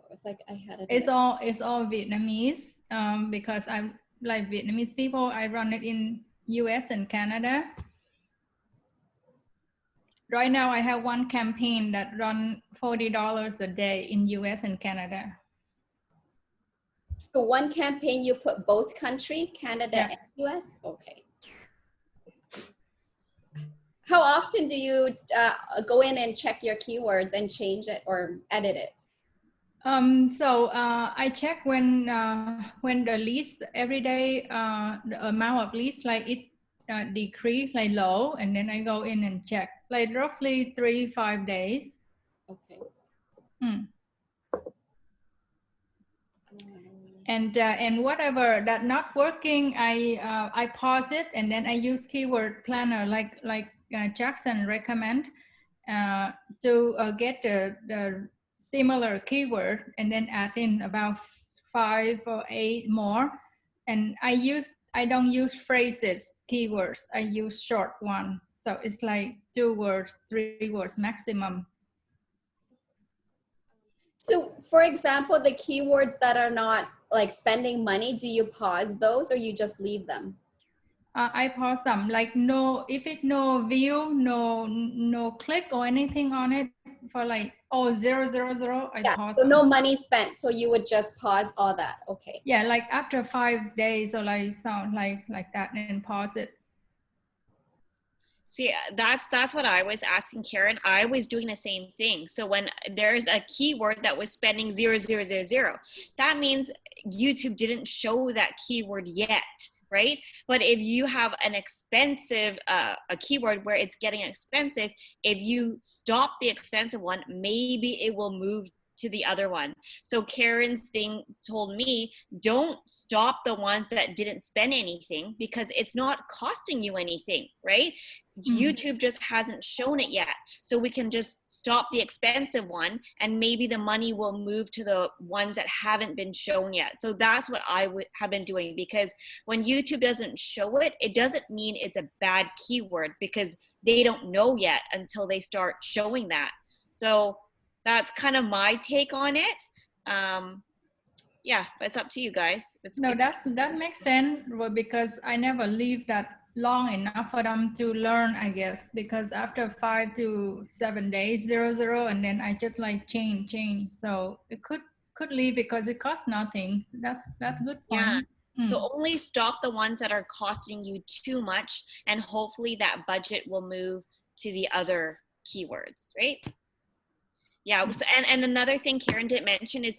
Speaker 5: was like I had it.
Speaker 8: It's all Vietnamese because I like Vietnamese people. I run it in US and Canada. Right now, I have one campaign that run $40 a day in US and Canada.
Speaker 5: So one campaign, you put both country, Canada and US? Okay. How often do you go in and check your keywords and change it or edit it?
Speaker 8: So I check when the leads every day, the amount of leads, like it decrease like low, and then I go in and check like roughly 3-5 days.
Speaker 5: Okay.
Speaker 8: And whatever that not working, I pause it, and then I use keyword planner like Jackson recommend to get the similar keyword, and then add in about 5 or 8 more. And I don't use phrases keywords, I use short one. So it's like 2 words, 3 words maximum.
Speaker 5: So for example, the keywords that are not like spending money, do you pause those or you just leave them?
Speaker 8: I pause them, like no, if it no view, no click or anything on it for like, oh, 000, I
Speaker 5: Yeah,
Speaker 8: pause
Speaker 5: so no
Speaker 8: them.
Speaker 5: money spent, so you would just pause all that. Okay.
Speaker 8: Yeah, like after 5 days or like sound like that, and pause it.
Speaker 1: See, that's what I was asking Karen. I was doing the same thing. So when there's a keyword that was spending 0,000, that means YouTube didn't show that keyword yet, right? But if you have an expensive a keyword where it's getting expensive, if you stop the expensive one, maybe it will move to the other one. So Karen's thing told me, don't stop the ones that didn't spend anything because it's not costing you anything, right? YouTube just hasn't shown it yet. So we can just stop the expensive one and maybe the money will move to the ones that haven't been shown yet. So that's what I would have been doing, because when YouTube doesn't show it, it doesn't mean it's a bad keyword because they don't know yet until they start showing that. So that's kind of my take on it. Yeah, but it's up to you guys.
Speaker 8: No, that makes sense, well, because I never leave that long enough for them to learn, I guess, because after 5 to 7 days, 0, and then I just like change. So it could leave because it costs nothing. That's good
Speaker 1: Yeah.
Speaker 8: point.
Speaker 1: So only stop the ones that are costing you too much, and hopefully that budget will move to the other keywords, right? Yeah. So, and another thing Karen didn't mention is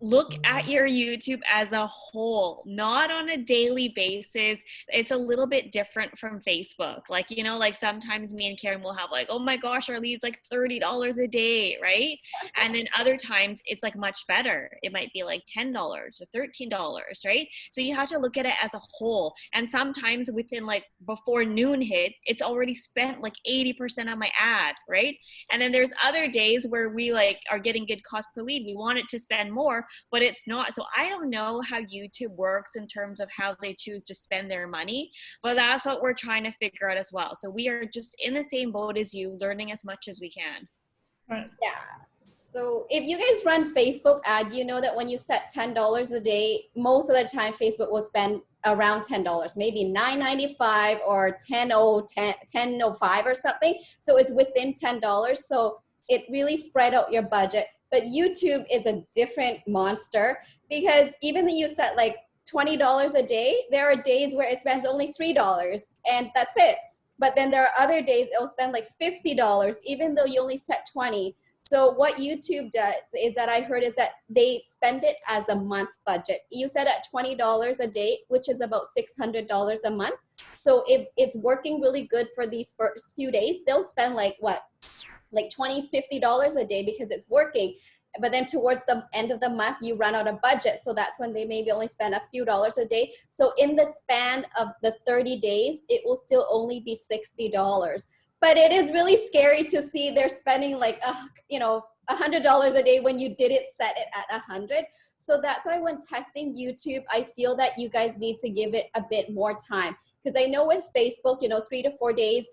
Speaker 1: look at your YouTube as a whole, not on a daily basis. It's a little bit different from Facebook. Like, you know, like sometimes me and Karen will have like, oh my gosh, our lead's like $30 a day, right? And then other times it's like much better. It might be like $10 or $13, right? So you have to look at it as a whole. And sometimes within like before noon hits, it's already spent like 80% of my ad, right? And then there's other days where we like are getting good cost per lead. We want it to spend more, but it's not. So I don't know how YouTube works in terms of how they choose to spend their money, but that's what we're trying to figure out as well. So we are just in the same boat as you, learning as much as we can.
Speaker 8: Right.
Speaker 5: Yeah. So if you guys run Facebook ad, you know that when you set $10 a day, most of the time Facebook will spend around $10, maybe $9.95 or $10.05 or something. So it's within $10. So it really spread out your budget. But YouTube is a different monster, because even though you set like $20 a day, there are days where it spends only $3 and that's it. But then there are other days it'll spend like $50, even though you only set 20. So what YouTube does is that I heard is that they spend it as a month budget. You said at $20 a day, which is about $600 a month. So if it's working really good for these first few days, they'll spend like what? Like $20, $50 a day because it's working. But then towards the end of the month, you run out of budget. So that's when they maybe only spend a few dollars a day. So in the span of the 30 days, it will still only be $60. But it is really scary to see they're spending like, $100 a day when you didn't set it at 100. So that's why when testing YouTube, I feel that you guys need to give it a bit more time. Because I know with Facebook, 3 to 4 days,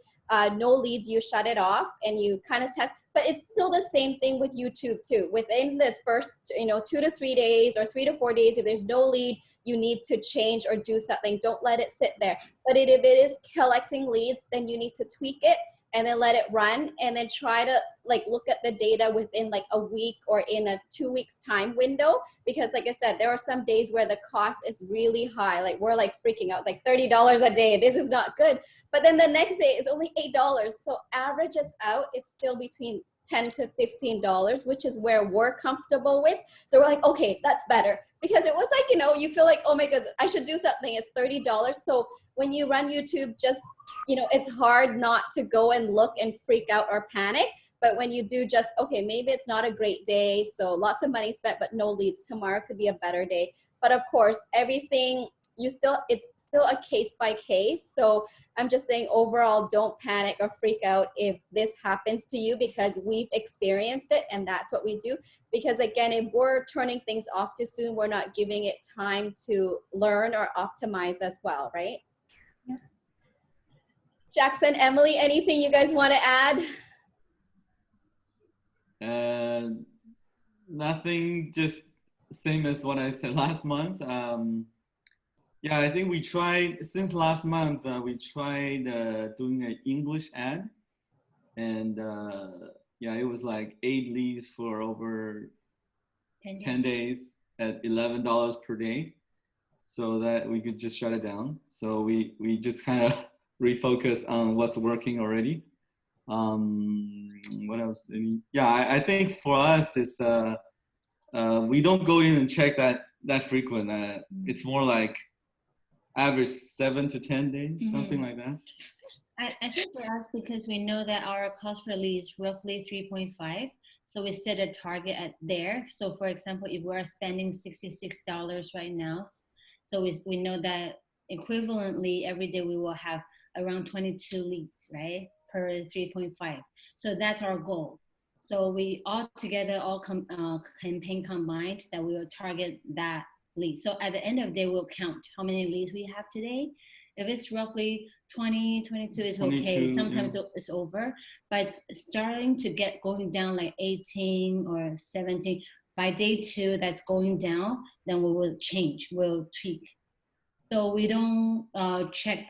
Speaker 5: no leads, you shut it off and you kind of test. But it's still the same thing with YouTube too. Within the first, 2 to 3 days or 3 to 4 days, if there's no lead, you need to change or do something. Don't let it sit there. But if it is collecting leads, then you need to tweak it and then let it run, and then try to like look at the data within like a week or in a 2 weeks time window. Because like I said, there are some days where the cost is really high. Like we're like freaking out. It's like $30 a day. This is not good. But then the next day is only $8. So averages out, it's still between $10 to $15, which is where we're comfortable with. So we're like, okay, that's better. Because it was like, you feel like, oh my goodness, I should do something. It's $30. So when you run YouTube, just, it's hard not to go and look and freak out or panic. But when you do just, okay, maybe it's not a great day, so lots of money spent, but no leads. Tomorrow could be a better day. But of course, everything, it's still a case by case. So I'm just saying overall, don't panic or freak out if this happens to you, because we've experienced it and that's what we do. Because again, if we're turning things off too soon, we're not giving it time to learn or optimize as well, right? Yeah. Jackson, Emily, anything you guys want to add?
Speaker 9: Nothing, just same as what I said last month. Yeah, I think we tried, since last month, we tried doing an English ad. And yeah, it was like 8 leads for over 10 days at $11 per day. So that we could just shut it down. So we just kind of refocus on what's working already. What else? Yeah, I think for us, it's we don't go in and check that frequent. It's more like average 7 to 10 days, something like that.
Speaker 10: I think for us, because we know that our cost per lead is roughly 3.5, so we set a target at there. So for example, if we're spending $66 right now, so we know that equivalently every day we will have around 22 leads, right, per 3.5. So that's our goal. So we all together, all campaign combined, that we will target that lead. So at the end of the day, we'll count how many leads we have today. If it's roughly 20, 22, it's 22, okay. Sometimes it's over, but it's starting to get going down like 18 or 17. By day 2, that's going down, then we will change, we'll tweak. So we don't check,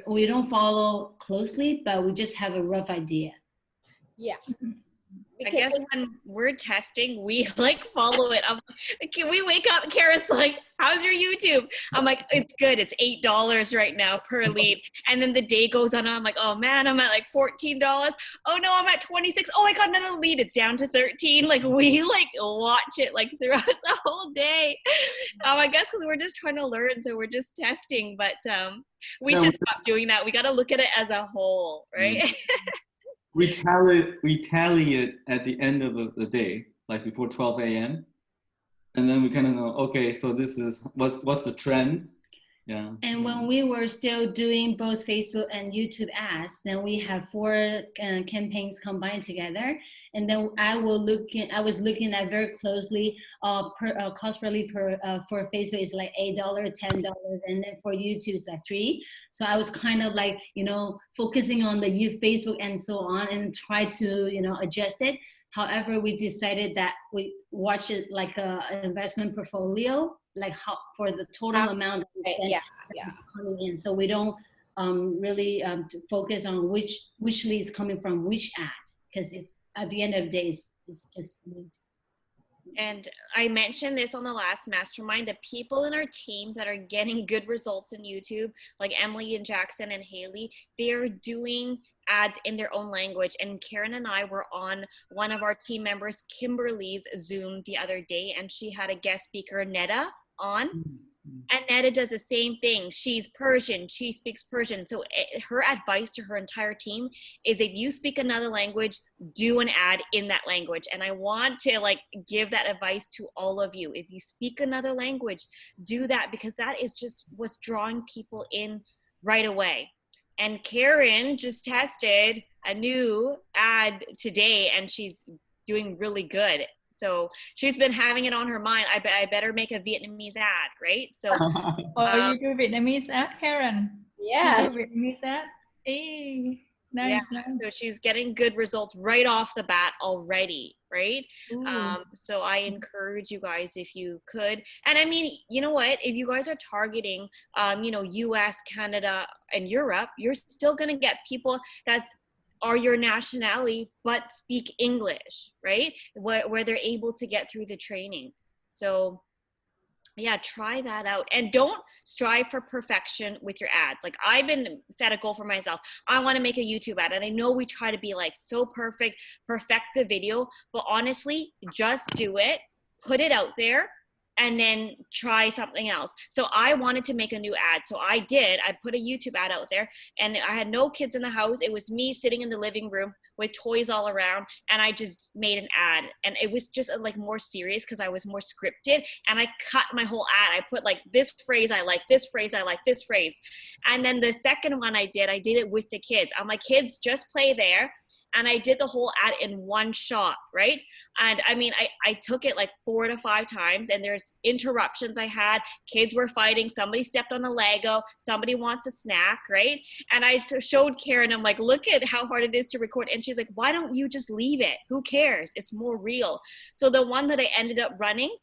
Speaker 10: we don't follow closely, but we just have a rough idea.
Speaker 5: Yeah.
Speaker 1: I guess when we're testing, we like follow it. I'm like, can we wake up? Karen's like, how's your YouTube? I'm like, it's good. It's $8 right now per lead. And then the day goes on. I'm like, oh man, I'm at like $14. Oh no, I'm at 26. Oh, I got another lead. It's down to 13. Like we like watch it like throughout the whole day. I guess because we're just trying to learn. So we're just testing, but we should stop doing that. We got to look at it as a whole, right?
Speaker 9: We tally it at the end of the day, like before 12 a.m. And then we kind of know, okay, so this is, what's the trend? Yeah.
Speaker 10: And when we were still doing both Facebook and YouTube ads, then we have 4 campaigns combined together. And then I was looking at very closely, cost per lead for Facebook is like $8, $10, and then for YouTube is like $3. So I was kind of like, focusing on the Facebook and so on, and try to, adjust it. However, we decided that we watch it like an investment portfolio, like how for the total amount we spend coming in. So we don't really focus on which leads coming from which ad, because it's at the end of the day, it's just.
Speaker 1: And I mentioned this on the last mastermind, the people in our team that are getting good results in YouTube, like Emily and Jackson and Hailey, they are doing ads in their own language. And Karen and I were on one of our team members, Kimberly's Zoom the other day, and she had a guest speaker, Netta, on. And Netta does the same thing. She's Persian. She speaks Persian. So her advice to her entire team is, if you speak another language, do an ad in that language. And I want to give that advice to all of you. If you speak another language, do that, because that is just what's drawing people in right away. And Karen just tested a new ad today, and she's doing really good. So she's been having it on her mind. I better make a Vietnamese ad, right? So
Speaker 8: you do Vietnamese ad, Karen?
Speaker 5: Yeah.
Speaker 8: You do Vietnamese ad? Hey, nice, nice.
Speaker 1: So she's getting good results right off the bat already, right? So I encourage you guys, if you could. And I mean, you know what? If you guys are targeting, US, Canada, and Europe, you're still going to get people that are your nationality but speak English, right? Where they're able to get through the training. So yeah, try that out. And don't strive for perfection with your ads. Like, I've been set a goal for myself. I want to make a YouTube ad. And I know we try to be like so perfect the video, but honestly, just do it, put it out there, and then try something else. So I wanted to make a new ad. So I put a YouTube ad out there, and I had no kids in the house. It was me sitting in the living room with toys all around, and I just made an ad. And it was just more serious because I was more scripted, and I cut my whole ad. I put this phrase I like, this phrase I like, this phrase. And then the second one I did it with the kids. I'm like, kids, just play there. And I did the whole ad in one shot, right? And I mean, I took it 4 to 5 times, and there's interruptions I had. Kids were fighting. Somebody stepped on a Lego. Somebody wants a snack, right? And I showed Karen, I'm like, look at how hard it is to record. And she's like, why don't you just leave it? Who cares? It's more real. So the one that I ended up running,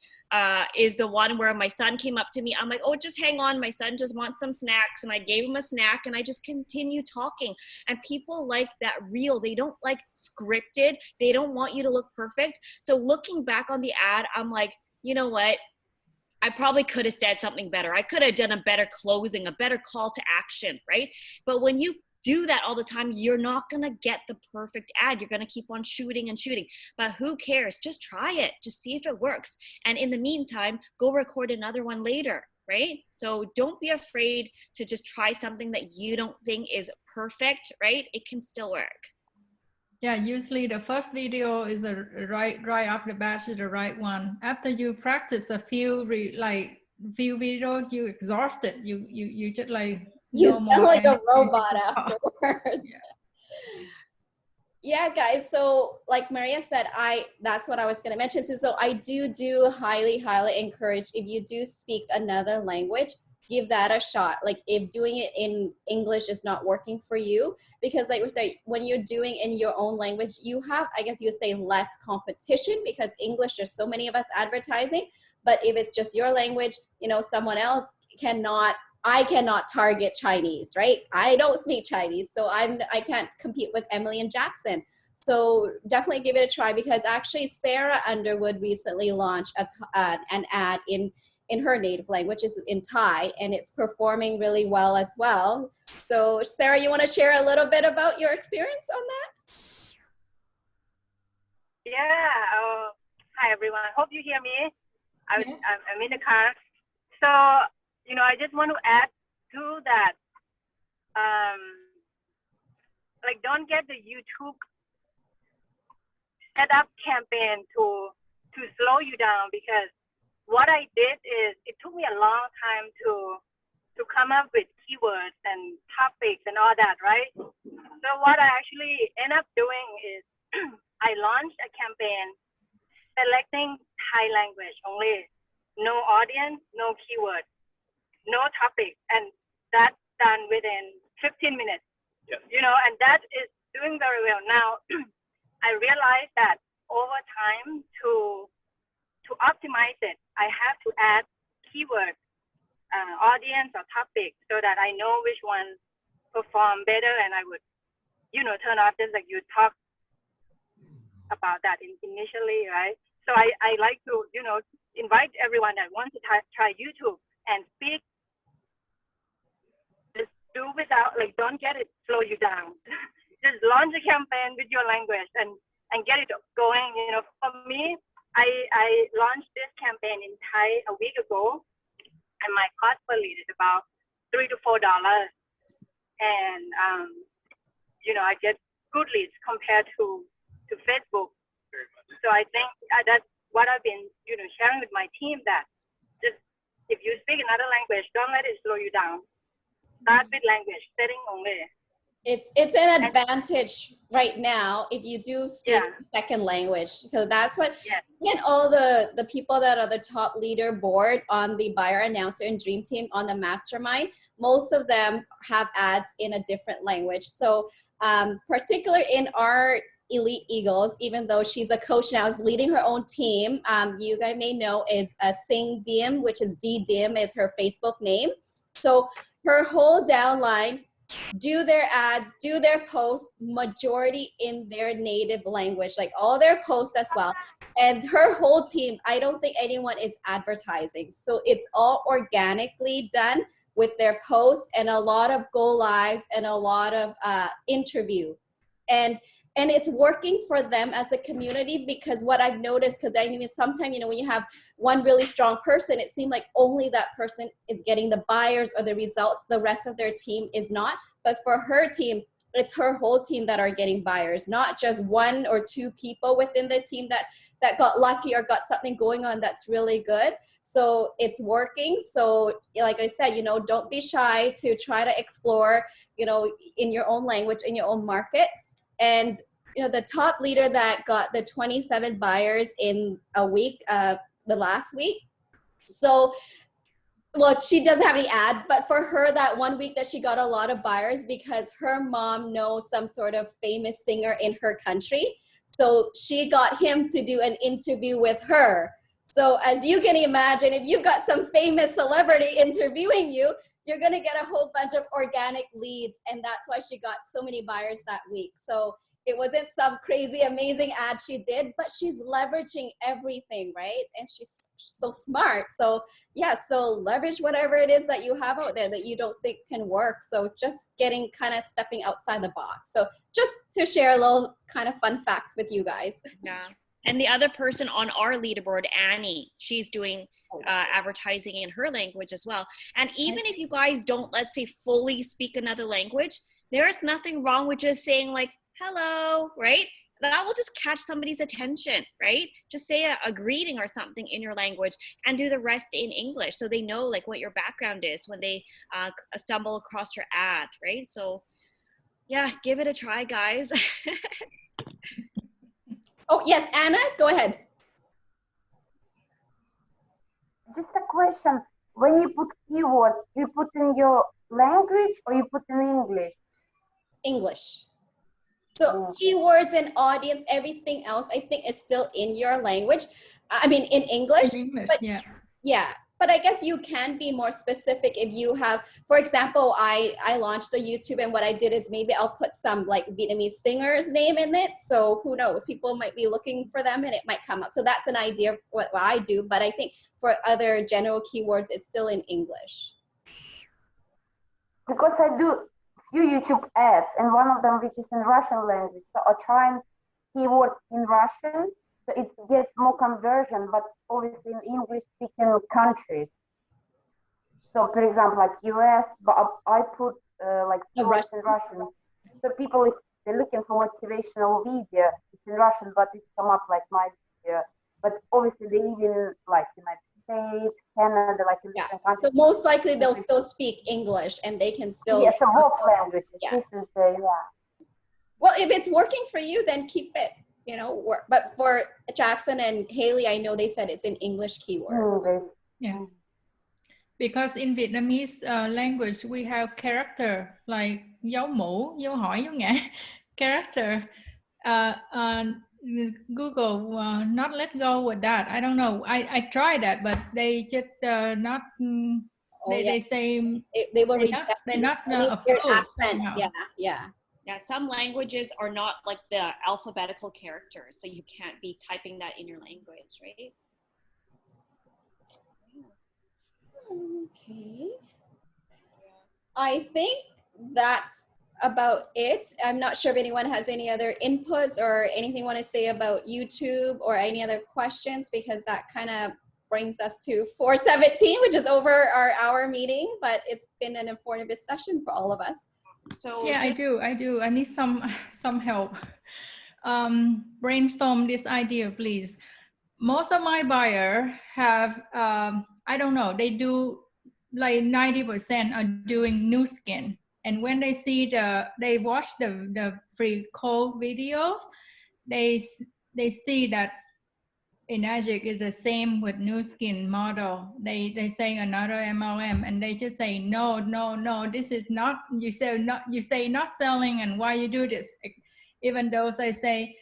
Speaker 1: is the one where my son came up to me. I'm like, oh, just hang on. My son just wants some snacks. And I gave him a snack and I just continue talking. And people like that real. They don't like scripted. They don't want you to look perfect. So looking back on the ad, I'm like, you know what? I probably could have said something better. I could have done a better closing, a better call to action, right? But when you do that all the time, you're not going to get the perfect ad. You're going to keep on shooting and shooting. But who cares? Just try it. Just see if it works. And in the meantime, go record another one later, right? So don't be afraid to just try something that you don't think is perfect, right? It can still work.
Speaker 8: Yeah, usually the first video is right after the batch is the right one. After you practice a few few videos, you exhausted. You just like
Speaker 5: you
Speaker 8: no
Speaker 5: sound
Speaker 8: more
Speaker 5: like a
Speaker 8: energy.
Speaker 5: robot afterwards. Yeah, guys. So like Maria said, that's what I was going to mention too. So I do highly encourage, if you do speak another language, give that a shot. Like if doing it in English is not working for you, because like we say, when you're doing in your own language, you have, I guess you would say, less competition, because English, there's so many of us advertising. But if it's just your language, you know, someone else I cannot target Chinese, right? I don't speak Chinese, so I can't compete with Emily and Jackson. So definitely give it a try, because actually Sarah Underwood recently launched an ad in her native language, is in Thai, and it's performing really well as well. So Sarah, you want to share a little bit about your experience on that?
Speaker 11: Yeah. Hi everyone. Hope you hear me. I'm in the car. So, you know, I just want to add to that. Like, don't get the YouTube setup campaign to slow you down, because what I did is it took me a long time to come up with keywords and topics and all that, right? So what I actually end up doing is I launched a campaign selecting Thai language only, no audience, no keyword, no topic, and that's done within 15 minutes. Yes. You know, and that is doing very well. Now, I realized that over time to optimize it, I have to add keywords, audience or topic, so that I know which ones perform better, and I would, you know, turn off, just like you talked about that initially, right? So I like to, you know, invite everyone that wants to try YouTube and speak. Just do without, like, don't get it slow you down. Just launch a campaign with your language and get it going. You know, for me, I launched this campaign in Thai a week ago, and my cost per lead is about $3 to $4. And, you know, I get good leads compared to Facebook. So I think that's what I've been, you know, sharing with my team, that just, if you speak another language, don't let it slow you down. Start with language setting only.
Speaker 5: It's an advantage right now if you do speak second language. So that's what, and all the people that are the top leaderboard on the buyer, announcer, and dream team on the mastermind, most of them have ads in a different language. So particular in our Elite Eagles, even though she's a coach now, is leading her own team, you guys may know is Sing Diem, which is D-Dim is her Facebook name. So her whole downline do their ads, do their posts, majority in their native language, like all their posts as well. And her whole team, I don't think anyone is advertising. So it's all organically done with their posts, and a lot of go lives and a lot of interview. And it's working for them as a community, because what I've noticed, because I mean, sometimes, you know, when you have one really strong person, it seems like only that person is getting the buyers or the results, the rest of their team is not. But for her team, it's her whole team that are getting buyers, not just one or two people within the team that got lucky or got something going on that's really good. So it's working. So like I said, you know, don't be shy to try to explore, you know, in your own language, in your own market. And, you know, the top leader that got the 27 buyers in a week, the last week. So, well, she doesn't have any ad, but for her, that 1 week that she got a lot of buyers, because her mom knows some sort of famous singer in her country. So she got him to do an interview with her. So as you can imagine, if you've got some famous celebrity interviewing you, you're going to get a whole bunch of organic leads. And that's why she got so many buyers that week. So it wasn't some crazy, amazing ad she did, but she's leveraging everything, right? And she's so smart. So yeah, so leverage whatever it is that you have out there that you don't think can work. So just getting kind of stepping outside the box. So just to share a little kind of fun facts with you guys.
Speaker 1: Yeah. And the other person on our leaderboard, Annie, she's doing advertising in her language as well. And even if you guys don't, let's say, fully speak another language, there's nothing wrong with just saying like, hello, right? That will just catch somebody's attention, right? Just say a greeting or something in your language and do the rest in English so they know like what your background is when they stumble across your ad, right? So yeah, give it a try, guys.
Speaker 5: Oh, yes, Anna, go ahead.
Speaker 12: Just a question. When you put keywords, do you put in your language or you put in English?
Speaker 5: English. So keywords and audience, everything else, I think is still in your language. I mean, in English.
Speaker 8: In English,
Speaker 5: but,
Speaker 8: yeah.
Speaker 5: Yeah. But I guess you can be more specific if you have, for example, I launched a YouTube and what I did is maybe I'll put some like Vietnamese singer's name in it. So who knows, people might be looking for them and it might come up. So that's an idea of what I do. But I think for other general keywords, it's still in English.
Speaker 12: Because I do few YouTube ads and one of them which is in Russian language. So I try keywords in Russian. So it gets more conversion, but obviously in English-speaking countries. So, for example, like US, but I put like keywords in Russian. So people, if they're looking for motivational video, it's in Russian, but it's come up like my video. But obviously they live in like United States, Canada, like in different countries.
Speaker 5: So most likely they'll still speak English and they can still.
Speaker 12: Yes, both languages. Yeah. This is the, yeah.
Speaker 5: Well, if it's working for you, then keep it. You know, but for Jackson and Hailey, I know they said it's an English keyword.
Speaker 8: Yeah, because in Vietnamese language we have character like dấu mũ, dấu hỏi, dấu ngã, character. Google not let go with that. I don't know. I tried that, but they just not. They say
Speaker 5: they will
Speaker 8: they're not
Speaker 5: weird accents. Yeah.
Speaker 1: Yeah, some languages are not like the alphabetical characters, so you can't be typing that in your language, right?
Speaker 5: Okay. I think that's about it. I'm not sure if anyone has any other inputs or anything want to say about YouTube or any other questions, because that kind of brings us to 4:17, which is over our hour meeting, but it's been an informative session for all of us.
Speaker 8: So yeah, I do. I need some help. Brainstorm this idea, please. Most of my buyers have, I don't know, they do like 90% are doing new skin. And when they see they watch the free cold videos, they see that Enagic is the same with new skin model. They say another MLM and they just say no, this is not, you say not selling, and why you do this? Even though I say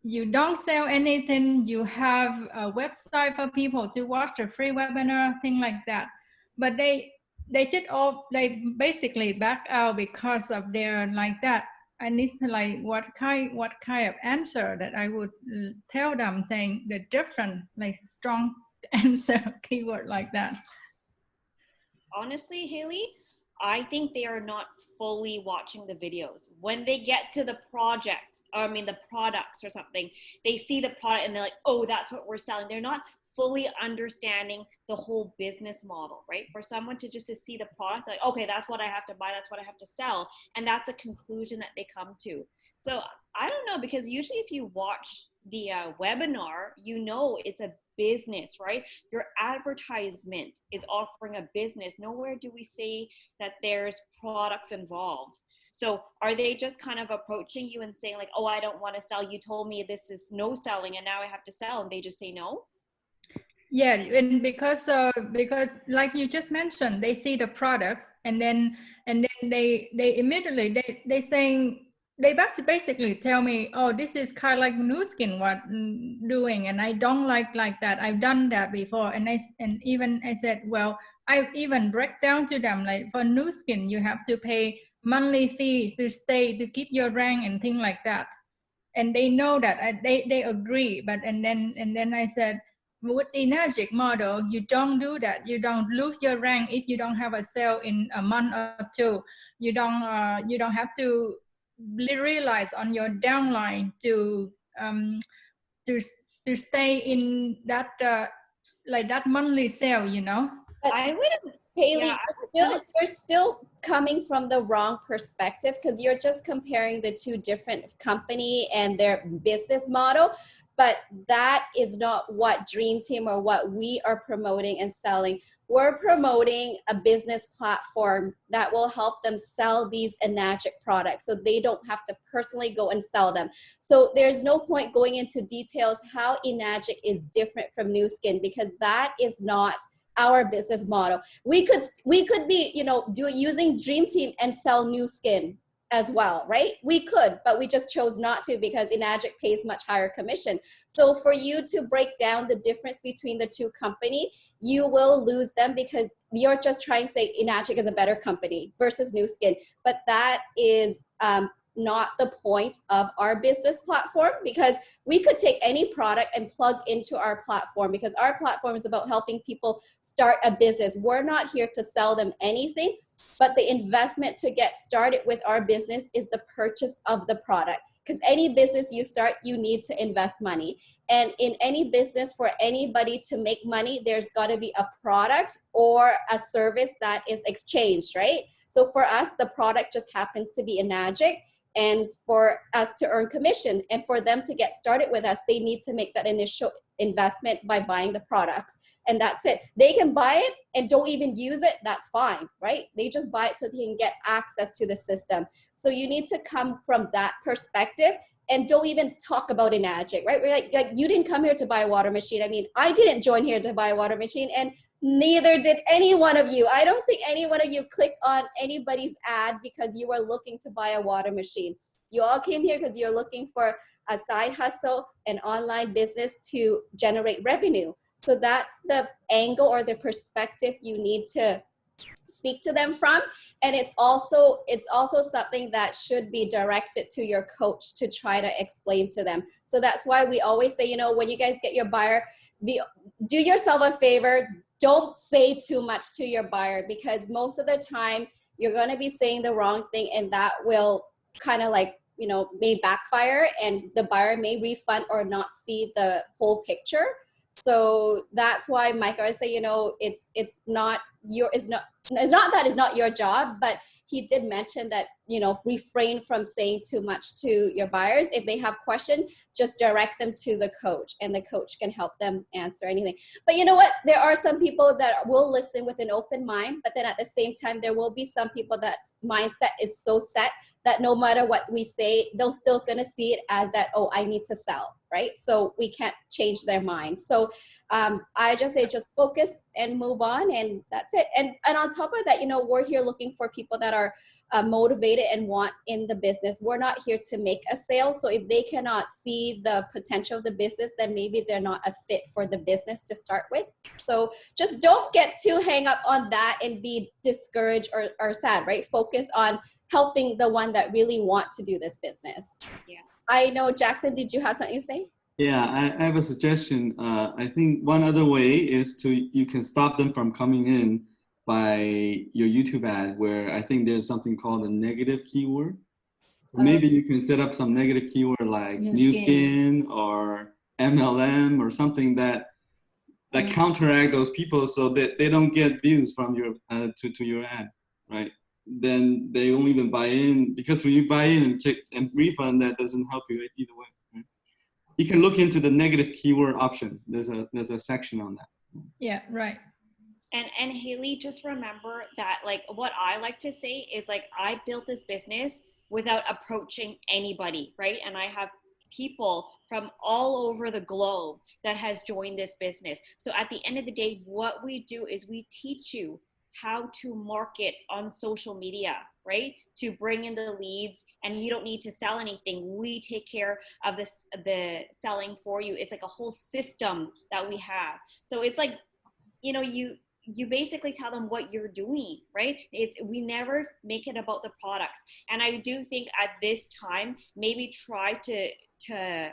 Speaker 8: you don't sell anything, you have a website for people to watch the free webinar, thing like that. But they basically back out because of their like that. I need to like what kind of answer that I would tell them, saying the different, like strong answer keyword like that.
Speaker 1: Honestly, Hailey, I think they are not fully watching the videos. When they get to the projects, or I mean the products or something, they see the product and they're like, oh, that's what we're selling. They're not fully understanding the whole business model, right? For someone to just to see the product, like, okay, that's what I have to buy, that's what I have to sell. And that's a conclusion that they come to. So I don't know, because usually if you watch the webinar, you know it's a business, right? Your advertisement is offering a business. Nowhere do we say that there's products involved. So are they just kind of approaching you and saying like, oh, I don't want to sell. You told me this is no selling and now I have to sell, and they just say no?
Speaker 8: Yeah, and because like you just mentioned, they see the products and then they immediately they saying they basically tell me, oh, this is kind of like new skin what doing, and I don't like that. I've done that before, and even I said, well, I even break down to them like for new skin you have to pay monthly fees to stay to keep your rank and things like that, and they know that they agree. But and then I said, with Enagic model, you don't do that. You don't lose your rank if you don't have a sale in a month or two. You don't have to realize on your downline to stay in that like that monthly sale, you know.
Speaker 5: But
Speaker 1: I would,
Speaker 5: Hailey,
Speaker 1: yeah,
Speaker 5: you're still coming from the wrong perspective, because you're just comparing the two different company and their business model. But that is not what Dream Team or what we are promoting and selling. We're promoting a business platform that will help them sell these Enagic products so they don't have to personally go and sell them. So there's no point going into details how Enagic is different from Nu Skin, because that is not our business model. We could be, you know, using Dream Team and sell Nu Skin as well, right? We could, but we just chose not to because Enagic pays much higher commission. So for you to break down the difference between the two company, you will lose them because you're just trying to say Enagic is a better company versus Nu Skin. But that is not the point of our business platform, because we could take any product and plug into our platform, because our platform is about helping people start a business. We're not here to sell them anything, but the investment to get started with our business is the purchase of the product. Because any business you start, you need to invest money. And in any business, for anybody to make money, there's got to be a product or a service that is exchanged, right? So for us, the product just happens to be Enagic, and for us to earn commission. And for them to get started with us, they need to make that initial investment by buying the products. And that's it. They can buy it and don't even use it. That's fine, right? They just buy it so they can get access to the system. So you need to come from that perspective and don't even talk about Enagic, right? We're like you didn't come here to buy a water machine. I mean, I didn't join here to buy a water machine, and neither did any one of you. I don't think any one of you clicked on anybody's ad because you were looking to buy a water machine. You all came here because you're looking for a side hustle, an online business to generate revenue. So that's the angle or the perspective you need to speak to them from. And it's also something that should be directed to your coach to try to explain to them. So that's why we always say, you know, when you guys get your buyer, do yourself a favor. Don't say too much to your buyer, because most of the time you're going to be saying the wrong thing, and that will kind of like, you know, may backfire, and the buyer may refund or not see the whole picture. So that's why Mike always say, you know, it's not that it's not your job, but he did mention that, you know, refrain from saying too much to your buyers. If they have questions, just direct them to the coach, and the coach can help them answer anything. But you know what? There are some people that will listen with an open mind, but then at the same time, there will be some people that mindset is so set that no matter what we say, they're still gonna see it as that, oh, I need to sell, right? So we can't change their mind. So I just say, just focus and move on, and that's it. And on top of that, you know, we're here looking for people that are motivated and want in the business. We're not here to make a sale. So if they cannot see the potential of the business, then maybe they're not a fit for the business to start with. So just don't get too hang up on that and be discouraged or sad, right? Focus on helping the one that really want to do this business.
Speaker 1: Yeah.
Speaker 5: I know, Jackson, did you have something to say?
Speaker 9: Yeah, I have a suggestion. I think one other way is you can stop them from coming in by your YouTube ad, where I think there's something called a negative keyword. Maybe you can set up some negative keyword like Nu Skin or MLM or something that counteract those people so that they don't get views from your to your ad, right? Then they won't even buy in, because when you buy in and check and refund, that doesn't help you either way. Right? You can look into the negative keyword option. There's a section on that.
Speaker 8: Yeah, right.
Speaker 1: And Hailey, just remember that, like, what I like to say is, like, I built this business without approaching anybody, right? And I have people from all over the globe that has joined this business. So at the end of the day, what we do is we teach you how to market on social media, right? To bring in the leads, and you don't need to sell anything. We take care of the selling for you. It's like a whole system that we have. So it's like, you know, you basically tell them what you're doing, right? We never make it about the products. And I do think at this time, maybe try to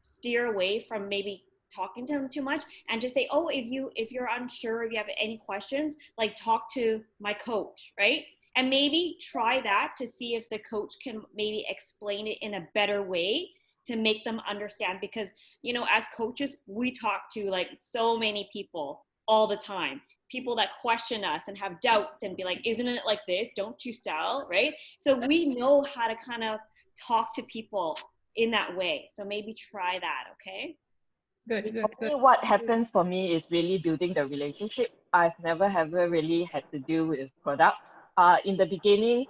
Speaker 1: steer away from maybe talking to them too much, and just say, oh, if you're unsure, if you have any questions, like talk to my coach, right? And maybe try that to see if the coach can maybe explain it in a better way to make them understand. Because, you know, as coaches, we talk to like so many people all the time, people that question us and have doubts and be like, isn't it like this? Don't you sell, right? So we know how to kind of talk to people in that way. So maybe try that, okay?
Speaker 8: Good.
Speaker 7: What happens for me is really building the relationship. I've never ever really had to deal with products. In the beginning,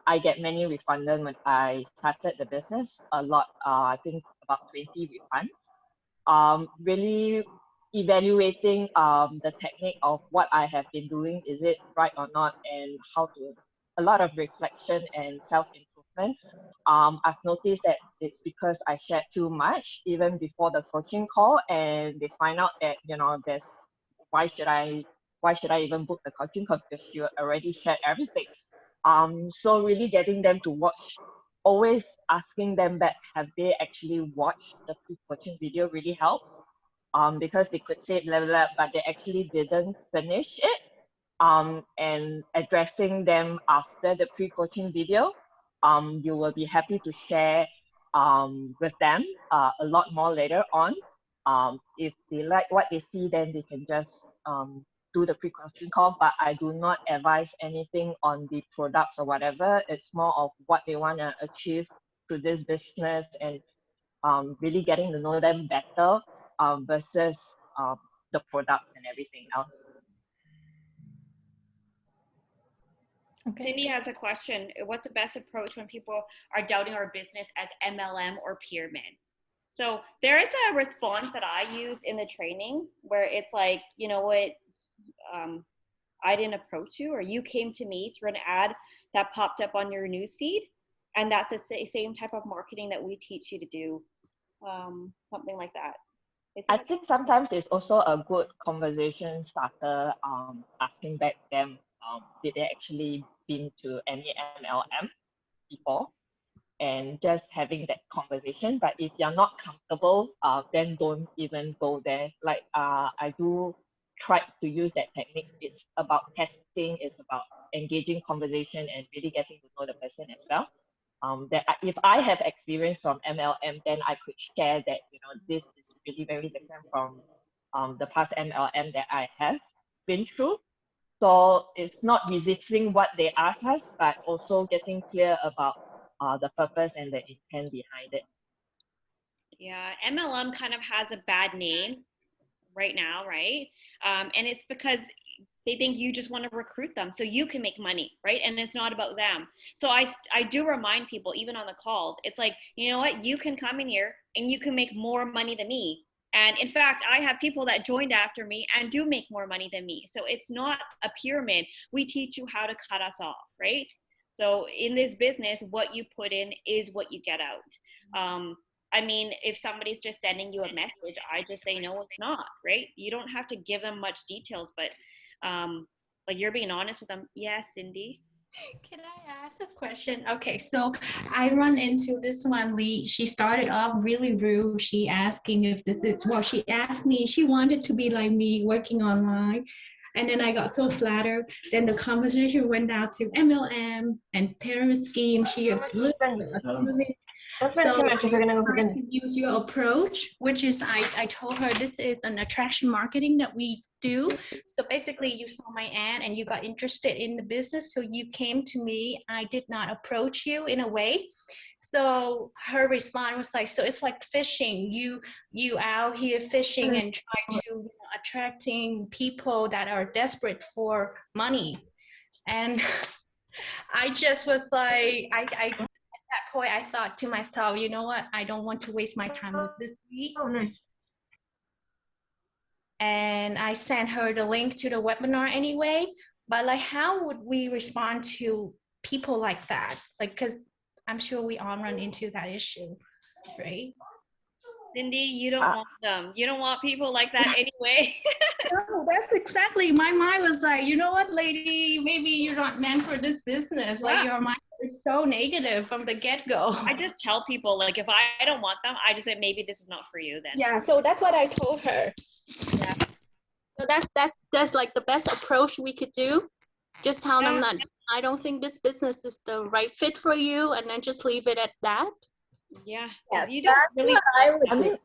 Speaker 7: I get many refunded when I started the business. A lot, I think about 20 refunds. Really evaluating the technique of what I have been doing, is it right or not, and how to, a lot of reflection and self-improvement. I've noticed that it's because I shared too much even before the coaching call, and they find out that, you know, there's why should I even book the coaching call, because you already shared everything. So really getting them to watch, always asking them back, have they actually watched the pre-coaching video, really helps. Because they could say blah, blah, blah, but they actually didn't finish it. And addressing them after the pre-coaching video, you will be happy to share with them a lot more later on. If they like what they see, then they can just do the pre-coaching call, but I do not advise anything on the products or whatever. It's more of what they want to achieve through this business, and really getting to know them better versus the products and everything else.
Speaker 1: Okay. Cindy has a question. What's the best approach when people are doubting our business as MLM or pyramid? So there is a response that I use in the training where it's like, you know what, I didn't approach you, or you came to me through an ad that popped up on your newsfeed. And that's the same type of marketing that we teach you to do, something like that.
Speaker 7: I think sometimes it's also a good conversation starter, asking back them, did they actually been to any MLM before? And just having that conversation. But if you're not comfortable, then don't even go there. Like I do try to use that technique. It's about testing, it's about engaging conversation and really getting to know the person as well. That if I have experience from MLM, then I could share that, you know, this is really very different from the past MLM that I have been through. So it's not resisting what they ask us, but also getting clear about the purpose and the intent behind it.
Speaker 1: Yeah, MLM kind of has a bad name right now, right? And it's because they think you just want to recruit them so you can make money, right? And it's not about them. So I do remind people, even on the calls, it's like, you know what, you can come in here and you can make more money than me. And in fact, I have people that joined after me and do make more money than me. So it's not a pyramid. We teach you how to cut us off, right? So in this business, what you put in is what you get out. I mean, if somebody's just sending you a message, I just say, no, it's not, right? You don't have to give them much details, but like you're being honest with them. Yes, Cindy.
Speaker 13: Can I ask a question? Okay, so I run into this one lead. She started off really rude. She asking if this is, well, she asked me, she wanted to be like me working online. And then I got so flattered. Then the conversation went down to MLM and pyramid scheme. She literally accusing. So I tried to use your approach, which is I told her this is an attraction marketing that we do. So basically you saw my ad and you got interested in the business. So you came to me. I did not approach you in a way. So her response was like, so it's like fishing. You out here fishing and try to, you know, attracting people that are desperate for money. And I just was like, at that point, I thought to myself, you know what? I don't want to waste my time with this lead. Oh, nice. And I sent her the link to the webinar anyway. But like, how would we respond to people like that? Like, because I'm sure we all run into that issue, right?
Speaker 1: Cindy, you don't want them. You don't want people like that anyway.
Speaker 13: No, that's exactly, my mind was like, you know what, lady, maybe you're not meant for this business. Like, your mind is so negative from the get-go.
Speaker 1: I just tell people, like, if I don't want them, I just say maybe this is not for you then.
Speaker 13: Yeah, so that's what I told her.
Speaker 1: Yeah.
Speaker 13: So that's like the best approach we could do. Just tell them that I don't think this business is the right fit for you, and then just leave it at that.
Speaker 1: Yeah.
Speaker 5: Yes,
Speaker 1: You don't
Speaker 5: that's
Speaker 1: really
Speaker 5: what I would do.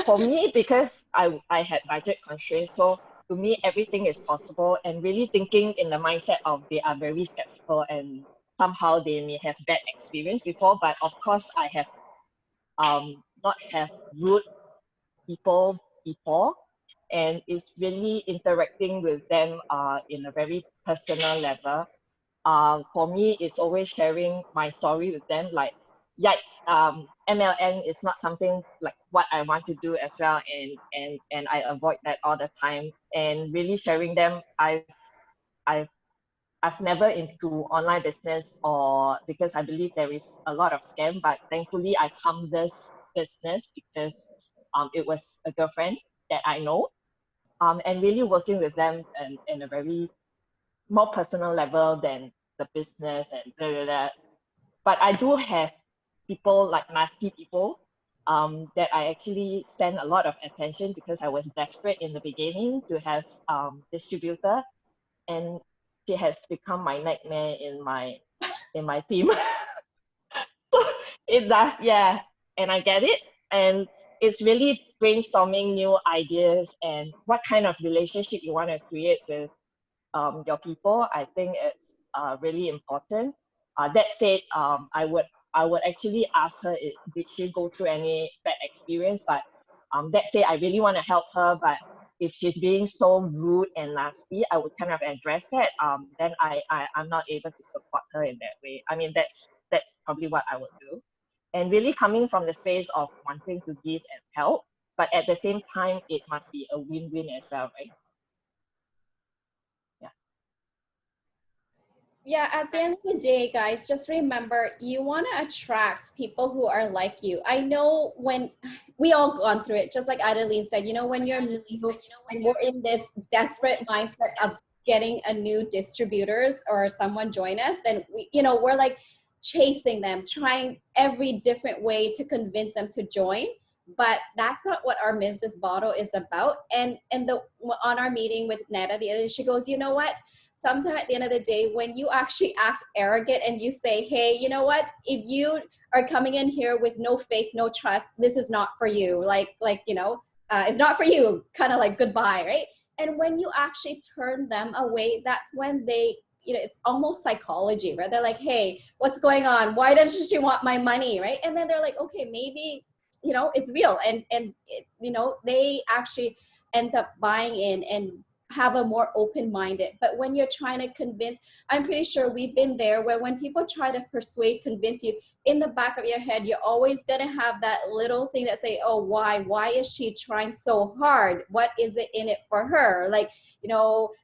Speaker 7: For me, because I had budget constraints, so to me everything is possible, and really thinking in the mindset of they are very skeptical and somehow they may have bad experience before, but of course I have not have rude people before, and it's really interacting with them in a very personal level. For me, it's always sharing my story with them. Like, yikes, MLN is not something like what I want to do as well, and I avoid that all the time. And really sharing them, I've I've never into online business, or because I believe there is a lot of scam, but thankfully I come this business because it was a girlfriend that I know, and really working with them in a very more personal level than the business and blah, blah, blah. But I do have people like nasty people that I actually spend a lot of attention because I was desperate in the beginning to have distributor, and she has become my nightmare in my team. So it does, yeah, and I get it, and it's really brainstorming new ideas and what kind of relationship you want to create with your people. I think it's really important. That said, I would actually ask her, did she go through any bad experience? But that said, I really want to help her, but if she's being so rude and nasty, I would kind of address that. Then I'm not able to support her in that way. I mean, that's probably what I would do. And really coming from the space of wanting to give and help, but at the same time, it must be a win-win as well, right?
Speaker 5: Yeah, at the end of the day, guys, just remember you want to attract people who are like you. I know when we all gone through it, just like Adeleen said, when you're new and we're in this desperate mindset of getting a new distributors or someone join us, then we're like chasing them, trying every different way to convince them to join. But that's not what our business model is about. And on our meeting with Netta the other day, she goes, you know what? Sometime at the end of the day, when you actually act arrogant and you say, hey, you know what, if you are coming in here with no faith, no trust, this is not for you. It's not for you, kind of like goodbye, right? And when you actually turn them away, that's when they, it's almost psychology, right? They're like, hey, what's going on? Why doesn't she want my money, right? And then they're like, okay, maybe, it's real. And they actually end up buying in and have a more open-minded. But when you're trying to convince, I'm pretty sure we've been there where when people try to persuade, convince you, in the back of your head, you're always gonna have that little thing that say, oh, why is she trying so hard? What is it in it for her? Like,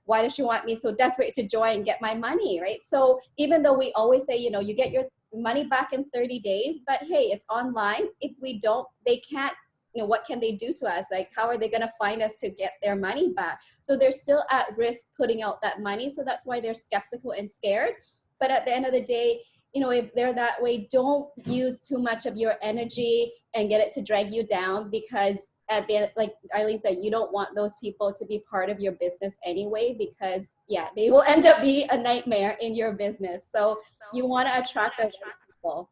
Speaker 5: why does she want me so desperate to join and get my money, right? So even though we always say, you get your money back in 30 days, but hey, it's online. If we don't, they can't, what can they do to us? Like, how are they going to find us to get their money back? So they're still at risk putting out that money. So that's why they're skeptical and scared. But at the end of the day, if they're that way, don't use too much of your energy and get it to drag you down, because at the end, like Eileen said, you don't want those people to be part of your business anyway, because they will end up being a nightmare in your business. So you want to attract those people.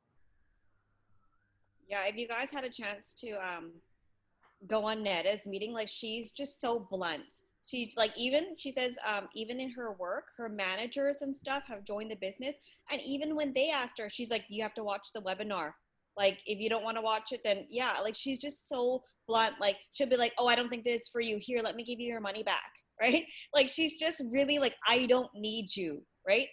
Speaker 1: Yeah, if you guys had a chance to go on Netta's meeting, like, she's just so blunt. She's like, she says, even in her work, her managers and stuff have joined the business. And even when they asked her, she's like, you have to watch the webinar. Like, if you don't want to watch it, then yeah, like, she's just so blunt. Like, she'll be like, oh, I don't think this is for you. Here, let me give you your money back, right? Like, she's just really like, I don't need you, right?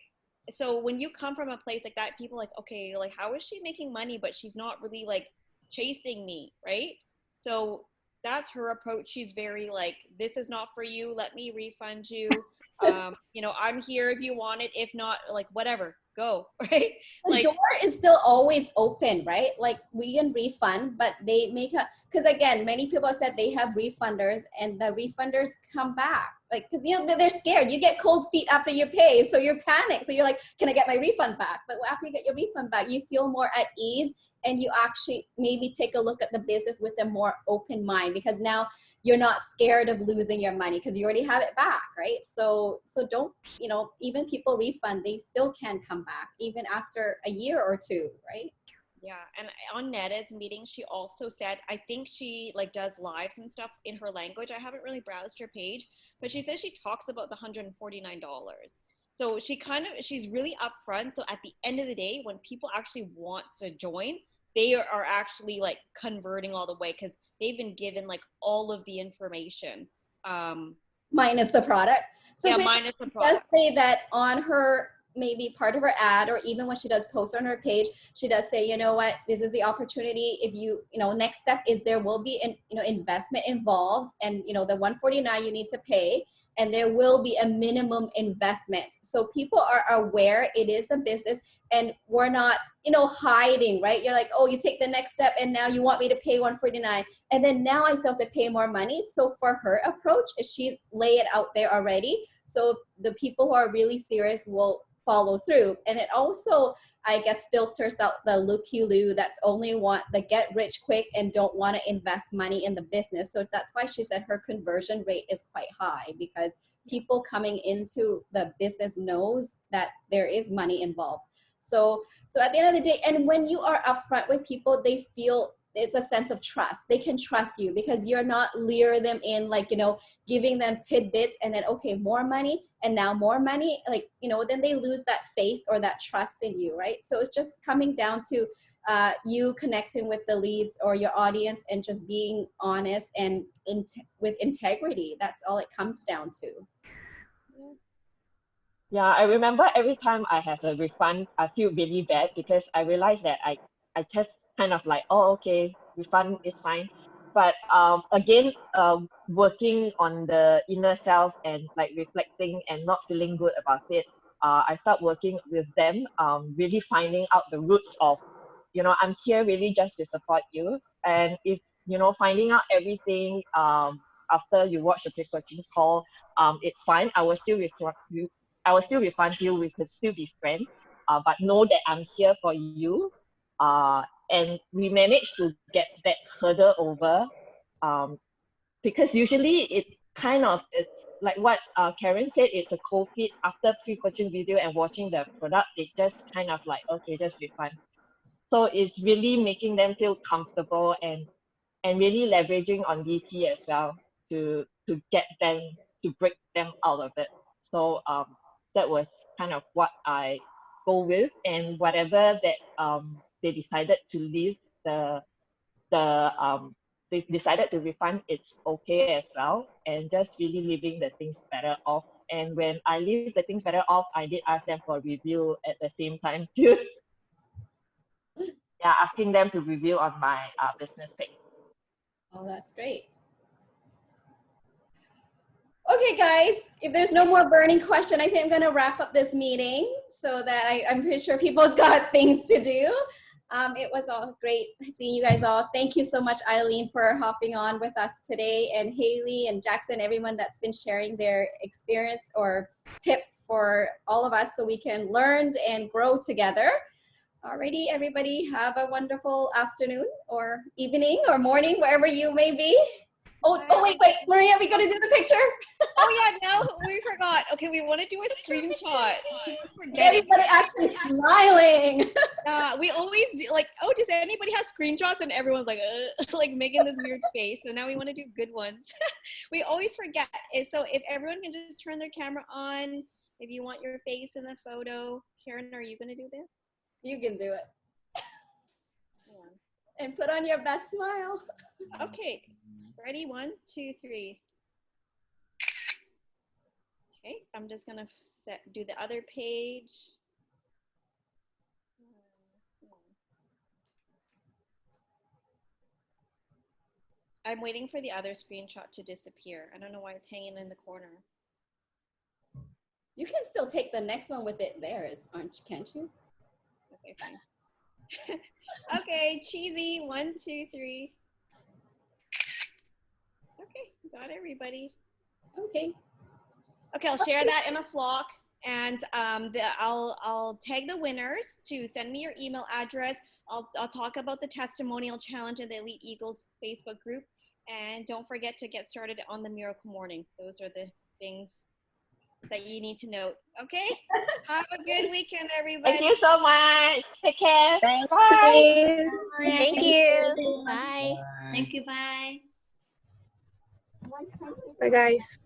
Speaker 1: So when you come from a place like that, people are like, okay, like, how is she making money, but she's not really like chasing me, right? So that's her approach. She's very like, this is not for you. Let me refund you. You know, I'm here if you want it. If not, like, whatever, go, right?
Speaker 5: The
Speaker 1: Like,
Speaker 5: door is still always open, right? Like we can refund, but they make a, because again, many people said they have refunders and the refunders come back. Like, because you know, they're scared. You get cold feet after you pay, so you're panicked. So you're like, can I get my refund back? But after you get your refund back, you feel more at ease and you actually maybe take a look at the business with a more open mind, because now you're not scared of losing your money because you already have it back, right? So don't, you know, even people refund, they still can come back even after a year or two, right?
Speaker 1: yeah, and on Netta's meeting, she also said, I think she like does lives and stuff in her language. I haven't really browsed her page, but she says she talks about the $149. So she's really upfront. So at the end of the day, when people actually want to join, they are actually like converting all the way because they've been given like all of the information.
Speaker 5: Minus the product. So
Speaker 1: yeah, minus the
Speaker 5: does
Speaker 1: product.
Speaker 5: say that on her, maybe part of her ad, or even when she does post on her page, she does say, you know what, this is the opportunity. If you know, next step is there will be an, you know, investment involved, and you know, the 149 you need to pay, and there will be a minimum investment. So people are aware it is a business, and we're not, you know, hiding, right? You're like, oh, you take the next step and now you want me to pay 149, and then now I still have to pay more money. So for her approach, she's lay it out there already. So the people who are really serious will follow through. And it also, I guess, filters out the looky-loo that's only want the get rich quick and don't want to invest money in the business. So that's why she said her conversion rate is quite high, because people coming into the business knows that there is money involved. So at the end of the day, and when you are upfront with people, they feel it's a sense of trust. They can trust you because you're not lure them in, like, you know, giving them tidbits and then, okay, more money and now more money. Like, you know, then they lose that faith or that trust in you, right? So it's just coming down to you connecting with the leads or your audience and just being honest and with integrity. That's all it comes down to.
Speaker 7: Yeah, I remember every time I have a refund, I feel really bad because I realize that I just kind of like, oh, okay, refund is fine. But again, working on the inner self and like reflecting and not feeling good about it, I start working with them, really finding out the roots of, you know, I'm here really just to support you. And if, you know, finding out everything after you watch the pre-coaching call, it's fine. I will still refund you. We could still be friends, but know that I'm here for you. And we managed to get that hurdle over, because usually it kind of is like what Karen said. It's a cold feet after pre-coaching video and watching the product. It just kind of like, okay, just refund. So it's really making them feel comfortable and really leveraging on DT as well to get them to break them out of it. So that was kind of what I go with, and whatever that they decided to leave they decided to refund, it's okay as well, and just really leaving the things better off. And when I leave the things better off, I did ask them for review at the same time too. Yeah, asking them to review on my business page.
Speaker 5: Oh, that's great. Okay, guys, if there's no more burning question, I think I'm going to wrap up this meeting so that I'm pretty sure people's got things to do. It was all great seeing you guys all. Thank you so much, Adeleen, for hopping on with us today, and Hailey and Jackson, everyone that's been sharing their experience or tips for all of us so we can learn and grow together. Alrighty, everybody, have a wonderful afternoon or evening or morning, wherever you may be. Oh, wait, Maria, we got to do the picture.
Speaker 1: Oh yeah, no, we forgot. Okay, we want to do a screenshot.
Speaker 5: Everybody actually smiling.
Speaker 1: We always do, like, oh, does anybody have screenshots? And everyone's like, like making this weird face. So now we want to do good ones. We always forget. So if everyone can just turn their camera on, if you want your face in the photo. Karen, are you going to do this?
Speaker 5: You can do it. And put on your best smile.
Speaker 1: Okay, ready? 1, 2, 3. Okay, I'm just gonna do the other page. I'm waiting for the other screenshot to disappear. I don't know why it's hanging in the corner.
Speaker 5: You can still take the next one with it there, can't you?
Speaker 1: Okay, fine. Okay, cheesy. 1, 2, 3. Okay, got everybody.
Speaker 5: Okay.
Speaker 1: Okay, I'll share that in a flock, and I'll tag the winners to send me your email address. I'll talk about the testimonial challenge in the Elite Eagles Facebook group, and don't forget to get started on the Miracle Morning. Those are the things that you need to note. Okay? Have a good weekend, everybody.
Speaker 7: Thank you so much. Take care.
Speaker 14: Thank
Speaker 7: Bye.
Speaker 14: you.
Speaker 15: Thank you. Bye.
Speaker 10: Thank you. Bye.
Speaker 15: Bye, guys.